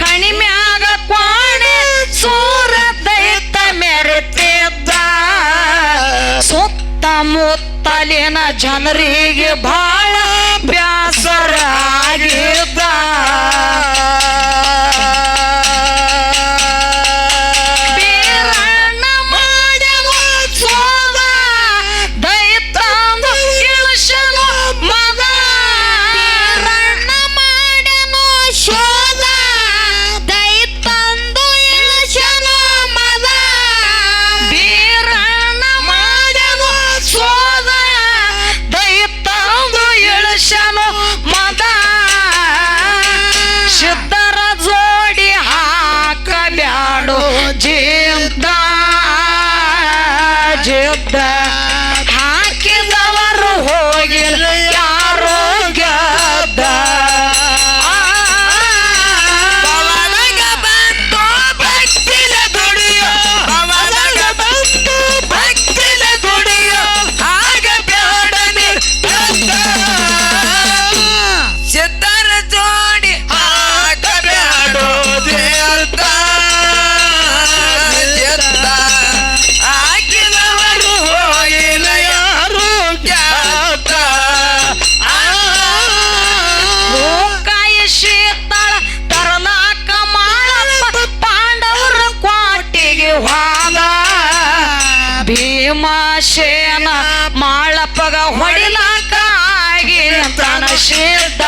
ಕಣಿಮ್ಯಾಗ ಕ್ವಾಣೆ ಸೂರ ದೈತ ಮೆರೆತಿದ್ದ. ಸುತ್ತಮುತ್ತಲಿನ ಜನರಿಗೆ ಬಾಳ ಬ್ಯಾಸರಾಗಿದ್ದ. ಬೀರಣ್ಣ ಮಾಡ್ಯವ ಸೋದ ದೈತಂದು ಇಳಿಸನು ಮದ. ಬೀರಣ್ಣ ಮಾಡ್ಯನು ಶೋಧ ದೈತಂದು ಇಳಿಸನು ಮದ. ಬೀರಣ್ಣ ಮಾಡ್ಯನು ಸೋದ ದೈತಂದು ಇಳಿಸನು ಮದ. ಸಿದ್ಧರ ಜೋಡಿ ಹಾಕಬ್ಯಾಡು ಜಿದ್ದ ಜಿದ್ದ. ಹಾಕಿದವರು ಹೋಗಿಲ್ಲ ಯಾರೋ ಗೆದ್ದ.
ಪವನಗ ಬಂತು ಭಕ್ತಿಲ ದುಡಿಯೋ, ಪವನಗ ಬಂತು ಭಕ್ತಿಲ ದುಡಿಯೋ, ಆಗ ಬ್ಯಾಡನೆ ಗೆದ್ದ. ಸಿದ್ಧರ ಜೋಡಿ ಹಾಕಬ್ಯಾಡೋ ಗೆದ್ದ ಗೆದ್ದ. ಹಾಕಿದವರು ಹೋಗಿಲ್ಲ ಯಾರು ಗೆದ್ದ.
ಲೋಕಾಯ ಶೀತಳ ತರಲಾಕ ಮಾಳಪ್ಪ ಪಾಂಡವರ ಕ್ವಾಟಿಗೆ ಹೋದ. ಭೀಮಸೇನ ಮಾಳಪ್ಪಗ ಹೊಡಿಲಾಕ ಆಗಿ ತನ ಸಿದ್ಧ.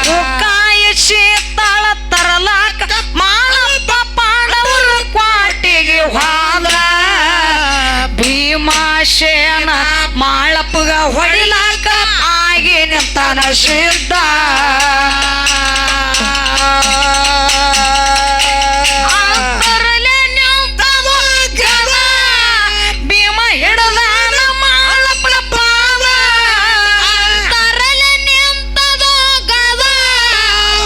ಲೋಕಾಯ ಶೀತಳ ತರಲಾಕ ಮಾಳಪ್ಪ ಪಾಂಡವರ ಕ್ವಾಟಿಗೆ ಹೋದ. ಭೀಮಸೇನ ಮಾಳಪ್ಪಗ ಹೊಡಿಲಾಕ ಆಗಿ ನಿಂತನ ಸಿದ್ಧ. ಅಂತರಲೆ ನಿಂತದು ಗದ, ಭೀಮ ಹಿಡದಾನ ಮಾಳಪ್ಪನ ಪಾದ. ಅಂತರಲೆ ನಿಂತದು ಗದ,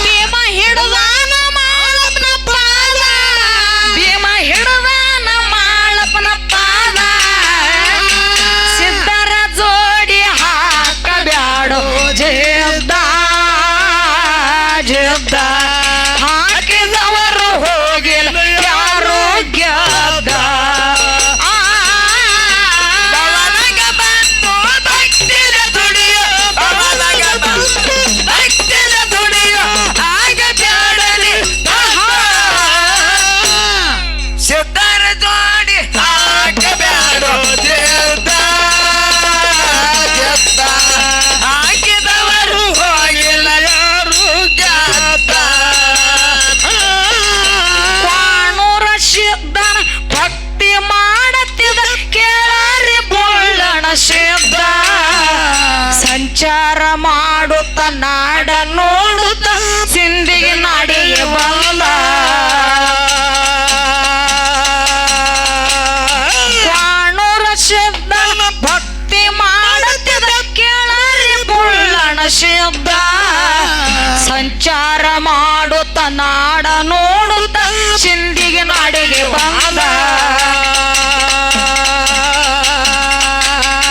ಭೀಮ ಹಿಡದಾನ ಮಾಳಪ್ಪನ ಪಾದ. ಭೀಮ ಹಿಡದಾನ ಮಾಳಪ್ಪನ ಪಾದ. ಸಿದ್ಧರ ಜೋಡಿ ಹಾಕಬ್ಯಾಡೋ ಜಿದ್ದ ಜಿದ್ದ. ಹಾಕಿದವರು ಹೋಗಿಲ್ಲ ಯಾರೋ ಗೆದ್ದ.
ಪವನಗ ಬಂತು ಭಕ್ತಿಲ ದುಡಿಯೋ, ಪವನಗ ಬಂತು ಭಕ್ತಿಲ ದುಡಿಯೋ, ಆಗ ಬ್ಯಾಡನೆ ಗೆದ್ದ. ಸಿದ್ಧರ ಜೋಡಿ ಹಾಕಬ್ಯಾಡೋ ಗೆದ್ದ ಗೆದ್ದ. ಹಾಕಿದವರು ಹೋಗಿಲ್ಲ ಯಾರು ಗೆದ್ದ.
ಕ್ವಾಣೂರ ಸಿದ್ಧನ ಭಕ್ತಿ ಮಾಡತ್ತಿದ ಕೇಳಾರಿ ಬೊಳ್ಳಣ ಸಿದ್ಧ. ಸಂಚಾರ ಮಾಡುತ್ತ ನಾಡ ನೋಡುತ್ತ ಸಿಂಧಿಗೆ ನಾಡಿಗೆ ಬಂದ. ಕ್ವಾಣೂರ ಸಿದ್ಧನ ಭಕ್ತಿ ಮಾಡತ್ತಿದ ಕೇಳಾರಿ ಬೊಳ್ಳಣ ಸಿದ್ಧ. ಸಂಚಾರ ಮಾಡುತ್ತ ನಾಡ ನೋಡುತ್ತ ಸಿಂಧಿಗೆ ನಾಡಿಗೆ ಬಂದ.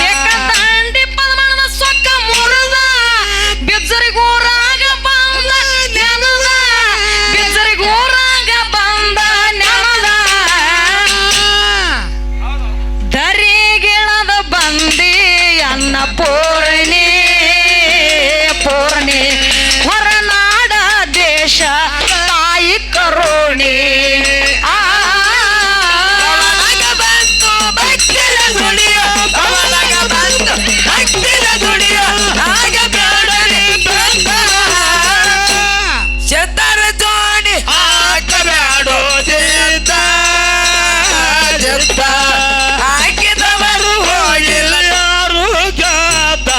ಏಕದಂಡಿ ಪದ್ಮನ ಸೊಕ್ಕ ಮುರಿದ, ಬಿಜ್ಜರಿಗೂರಾಗ ಬಂದ ನೆನದ. ಬಿಜ್ಜರಿಗೂರಾಗ ಬಂದ ನೆನದ. ದರಿಗಿಳದ ಬಂದಿ ಅನ್ನ ಪೂರ್ಣಿ ಪೂರ್ಣಿ. ಹೊರನಾಡ ದೇಶ ತಾಯಿ ಕರುಣಿ.
ಪವನಗ ಬಂತು ಭಕ್ತಿಲ ದುಡಿಯೋ, ಪವನಗ ಬಂತು ಭಕ್ತಿಲ ದುಡಿಯೋ, ಆಗ ಬ್ಯಾಡನೆ ಗೆದ್ದ. ಸಿದ್ಧರ ಜೋಡಿ ಹಾಕಬ್ಯಾಡೋ ಗೆದ್ದ ಗೆದ್ದ. ಹಾಕಿದವರು ಹೋಗಿಲ್ಲ ಯಾರು ಗೆದ್ದ.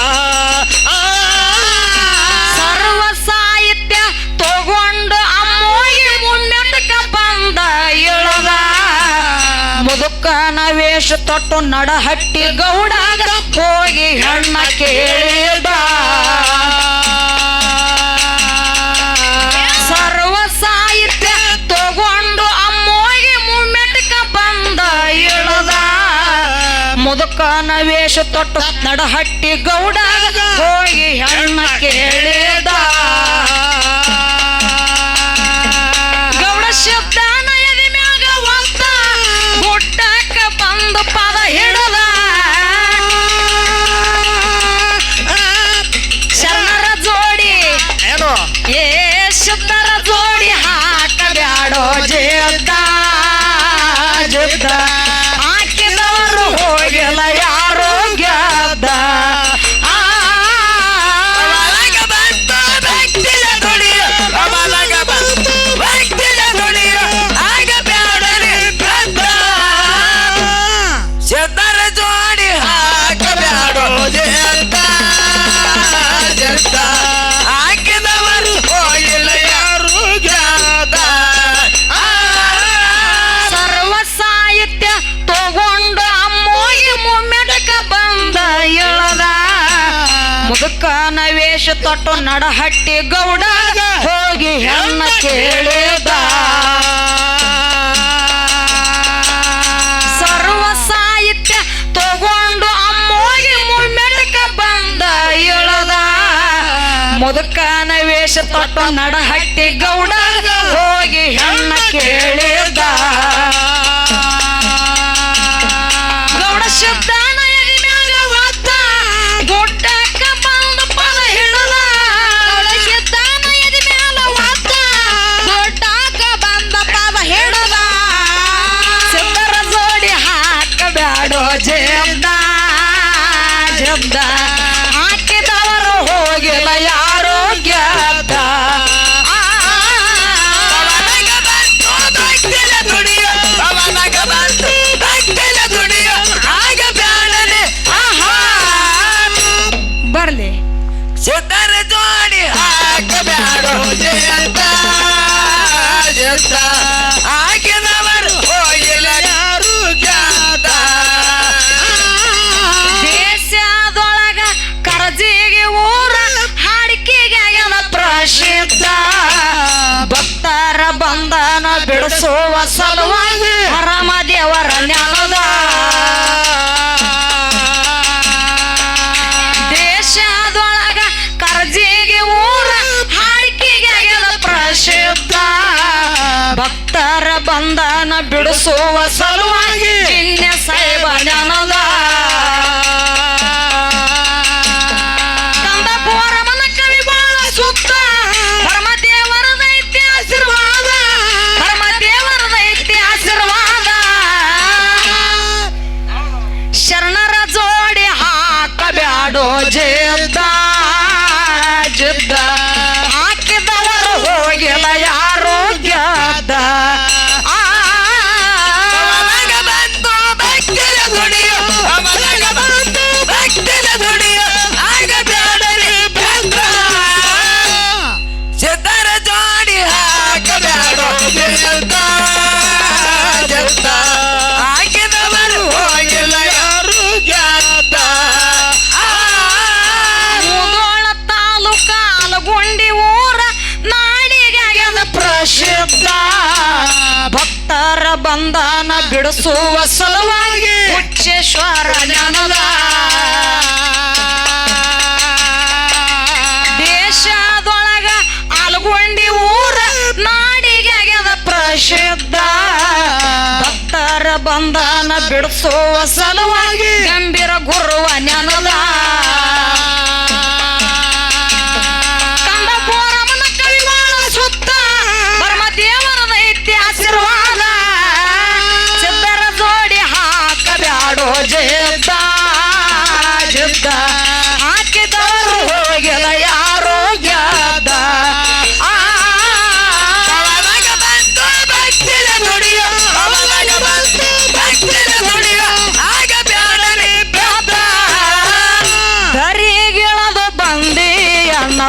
ಸರ್ವ ಸಾಹಿತ್ಯ ತಗೊಂಡು ಅಮ್ಮೋಗಿ ಮುನ್ನೆಟ್ಟಕ ಬಂದ ಇಳದ. ಮುದುಕನ ವೇಷ ತೊಟ್ಟು ನಡಹಟ್ಟಿ ಗೌಡಾಗ ಹೋಗಿ ಹೆಣ್ಣ ಕೇಳಿದ. ಮುದುಕನ ವೇಷ ತೊಟ್ಟು ನಡಹಟ್ಟಿ ಗೌಡ ಹೋಗಿ ಹೆಣ್ಣ ಕೇಳಿದ ಗೌಡ ಶಬ್ದಾನ ಎದಿ ಮ್ಯಾಗ ಒತ್ತ ಗುಡ್ಡಕ್ಕ ಬಂದು ಪದ ಹಿಡದ ಶರಣರ ಜೋಡಿ
ಏನು
ಏ ಶಬ್ದರ ಜೋಡಿ ಹಾಕಬ್ಯಾಡೋ ಜೇದ್ದ ಜುದ್ದ ಹಾಕಿದವರು ಹೋಗಿಲ್ಲ ಯಾರೋ ಗೆದ್ದ
ಅವಲಗ ಬಂತು ಭಕ್ತಿಯ ದುಡಿಯ ಅವಲಗ ಬಂತು ಭಕ್ತಿಯ ದುಡಿಯ ಆಗ ಬ್ಯಾಡನೆ ಬಂದ ಶಬ್ದರ ಜೋಡಿ ಹಾಕಬ್ಯಾಡೋ ಜೇದ್ದ ಜುದ್ದ ಹಾಕಿದವರು ಹೋಗಿಲ್ಲ ಯಾರು ಗೆದ್ದ
ಸರ್ವ ಸಾಹಿತ್ಯ ತಗೊಂಡು ಅಮ್ಮೋಗಿ ಮುಮ್ಮೆಡಕ ಬಂದ ಇಳದ ಮುದುಕನ ವೇಷ ತೊಟ್ಟು ನಡಹಟ್ಟಿ ಗೌಡ ಹೋಗಿ ಹೆಣ್ಣ ಕೇಳಿದ ಸರ್ವ ಸಾಹಿತ್ಯ ತಗೊಂಡು ಅಮ್ಮೋಗಿ ಮುಮ್ಮೆಡಕ ಬಂದ ಇಳದ ಮುದುಕನ ವೇಷ ತೊಟ್ಟು ನಡಹಟ್ಟಿ ಗೌಡ ಹೋಗಿ ಹೆಣ್ಣ ಕೇಳಿದ ಗೌಡ ಶಬ್ದಾನ ಎದಿ ಮ್ಯಾಗ ಒತ್ತ ಗುಡ್ಡಕ್ಕ ಬಂದು ಪದ ಹಿಡದ ಗೌಡ ಶಬ್ದಾನ ಎದಿ ಮ್ಯಾಲ ಒತ್ತ ಗುಡ್ಡಕ್ಕ ಬಂದ ಪದ ಹಿಡದ ಸಿದ್ದರ ಜೋಡಿ ಹಾಕಬ್ಯಾಡೋ ಜಬ್ದ ಜಬ್ದ ಹಾಕಿದವರು ಹೋಗಿಲ್ಲ ಯಾರೋ ಗೆದ್ದ
ಅವಲಗ ಬಂತು ಭಕ್ತಿಯ ದುಡಿಯ ಅವಲಗ ಬಂತು ಭಕ್ತಿಯ ದುಡಿಯ ಆಗ ಬ್ಯಾಡನೆ
ಬರ್ಲಿ
ಸಿದ್ಧರ ಜೋಡಿ ಹಾಕಬ್ಯಾಡೋ ಜಯಂತ ಜಯಂತ ಹಾಕಿದವರು ಹೋಗಿಲ್ಲ ಯಾರು ಗೆದ್ದ
ದೇಶದೊಳಗ ಕರಜಿಗೆ ಊರ ಹಾಡಿಕೆಗೆ ಪ್ರಸಿದ್ಧ ಭಕ್ತರ ಬಂಧನ ಬಿಡಿಸುವ ಸಲುವಾಗಿ ಹರಮ ದೇವರ ಜ್ಞಾನದ ದೇಶದೊಳಗ ಕರಜಿಗೆ ಊರ ಹಾಡಿಕೆಗೆ ಪ್ರಸಿದ್ಧ ಭಕ್ತರ ಬಂಧನ ಬಿಡಿಸುವ ಸಲುವಾಗಿ ಚಿಹ್ನೆ ಸಾಹೇಬ ಜ್ಞಾನದ ಕಂದಪುರಮನ ಕವಿ ಬಾಳ ಸುತ್ತ ಪರಮ ದೇವರ ದೈತ್ಯ ಆಶೀರ್ವಾದ ಪರಮ ದೇವರ ದೈತ್ಯ ಆಶೀರ್ವಾದ ಶರಣರ ಜೋಡಿ ಹಾಕಬ್ಯಾಡೋ ಜೇದ್ದ ಜುದ್ದ ಹಾಕಿದವರು ಹೋಗಿಲ್ಲ ಯಾರೋ ಗೆದ್ದ
ಅವಲಗ ಬಂತು ಭಕ್ತಿಯ ದುಡಿಯ ಅವಲಗ ಬಂತು ಭಕ್ತಿಯ ದುಡಿಯ ಆಗ ಬ್ಯಾಡನೆ ಬಂದ ಸಿದ್ಧರ ಜೋಡಿ ಹಾಕಬ್ಯಾಡೋ ಜಯಂತ ಜಯಂತ ಹಾಕಿದವರು ಹೋಗಿಲ್ಲ ಯಾರು ಗೆದ್ದ
ಮುಧೋಳ ತಾಲೂಕ ಆಲಗುಂಡಿ ಊರ ನಾಡಿಗೆ ಪ್ರಸಿದ್ಧ ಭಕ್ತರ ಬಂಧನ ಬಿಡಿಸುವ ಸಲುವಾಗಿ ಹುಚ್ಚೇಶ್ವರ ಜ್ಞಾನದ ದೇಶದೊಳಗ ಆಲಗುಂಡಿ ಊರ ನಾಡಿಗೆ ಪ್ರಸಿದ್ಧ ಭಕ್ತರ ಬಂಧನ ಬಿಡಿಸುವ ಸಲುವಾಗಿ ಗಂಭೀರ ಗುರುವ ಜ್ಞಾನದ ಕಂದಪುರಮನ ಕವಿ ಬಾಳ ಸುತ್ತ ಪರಮ ದೇವರ ದೈತ್ಯ ಆಶೀರ್ವಾದ ಸಿದ್ಧರ ಜೋಡಿ ಹಾಕಬ್ಯಾಡೋ ಜೇದ್ದ ಜುದ್ದ ಹಾಕಿದವರು ಹೋಗಿಲ್ಲ ಯಾರೋ ಗೆದ್ದ
ಅವಲಗ ಬಂತು ಭಕ್ತಿಯ ದುಡಿಯ ಅವಲಗ ಬಂತು ಭಕ್ತಿಯ ದುಡಿಯ ಆಗ ಬ್ಯಾಡನೆ ಬಂದ
ದರಿಗಿಳದು ಬಂದಿ ಅನ್ನ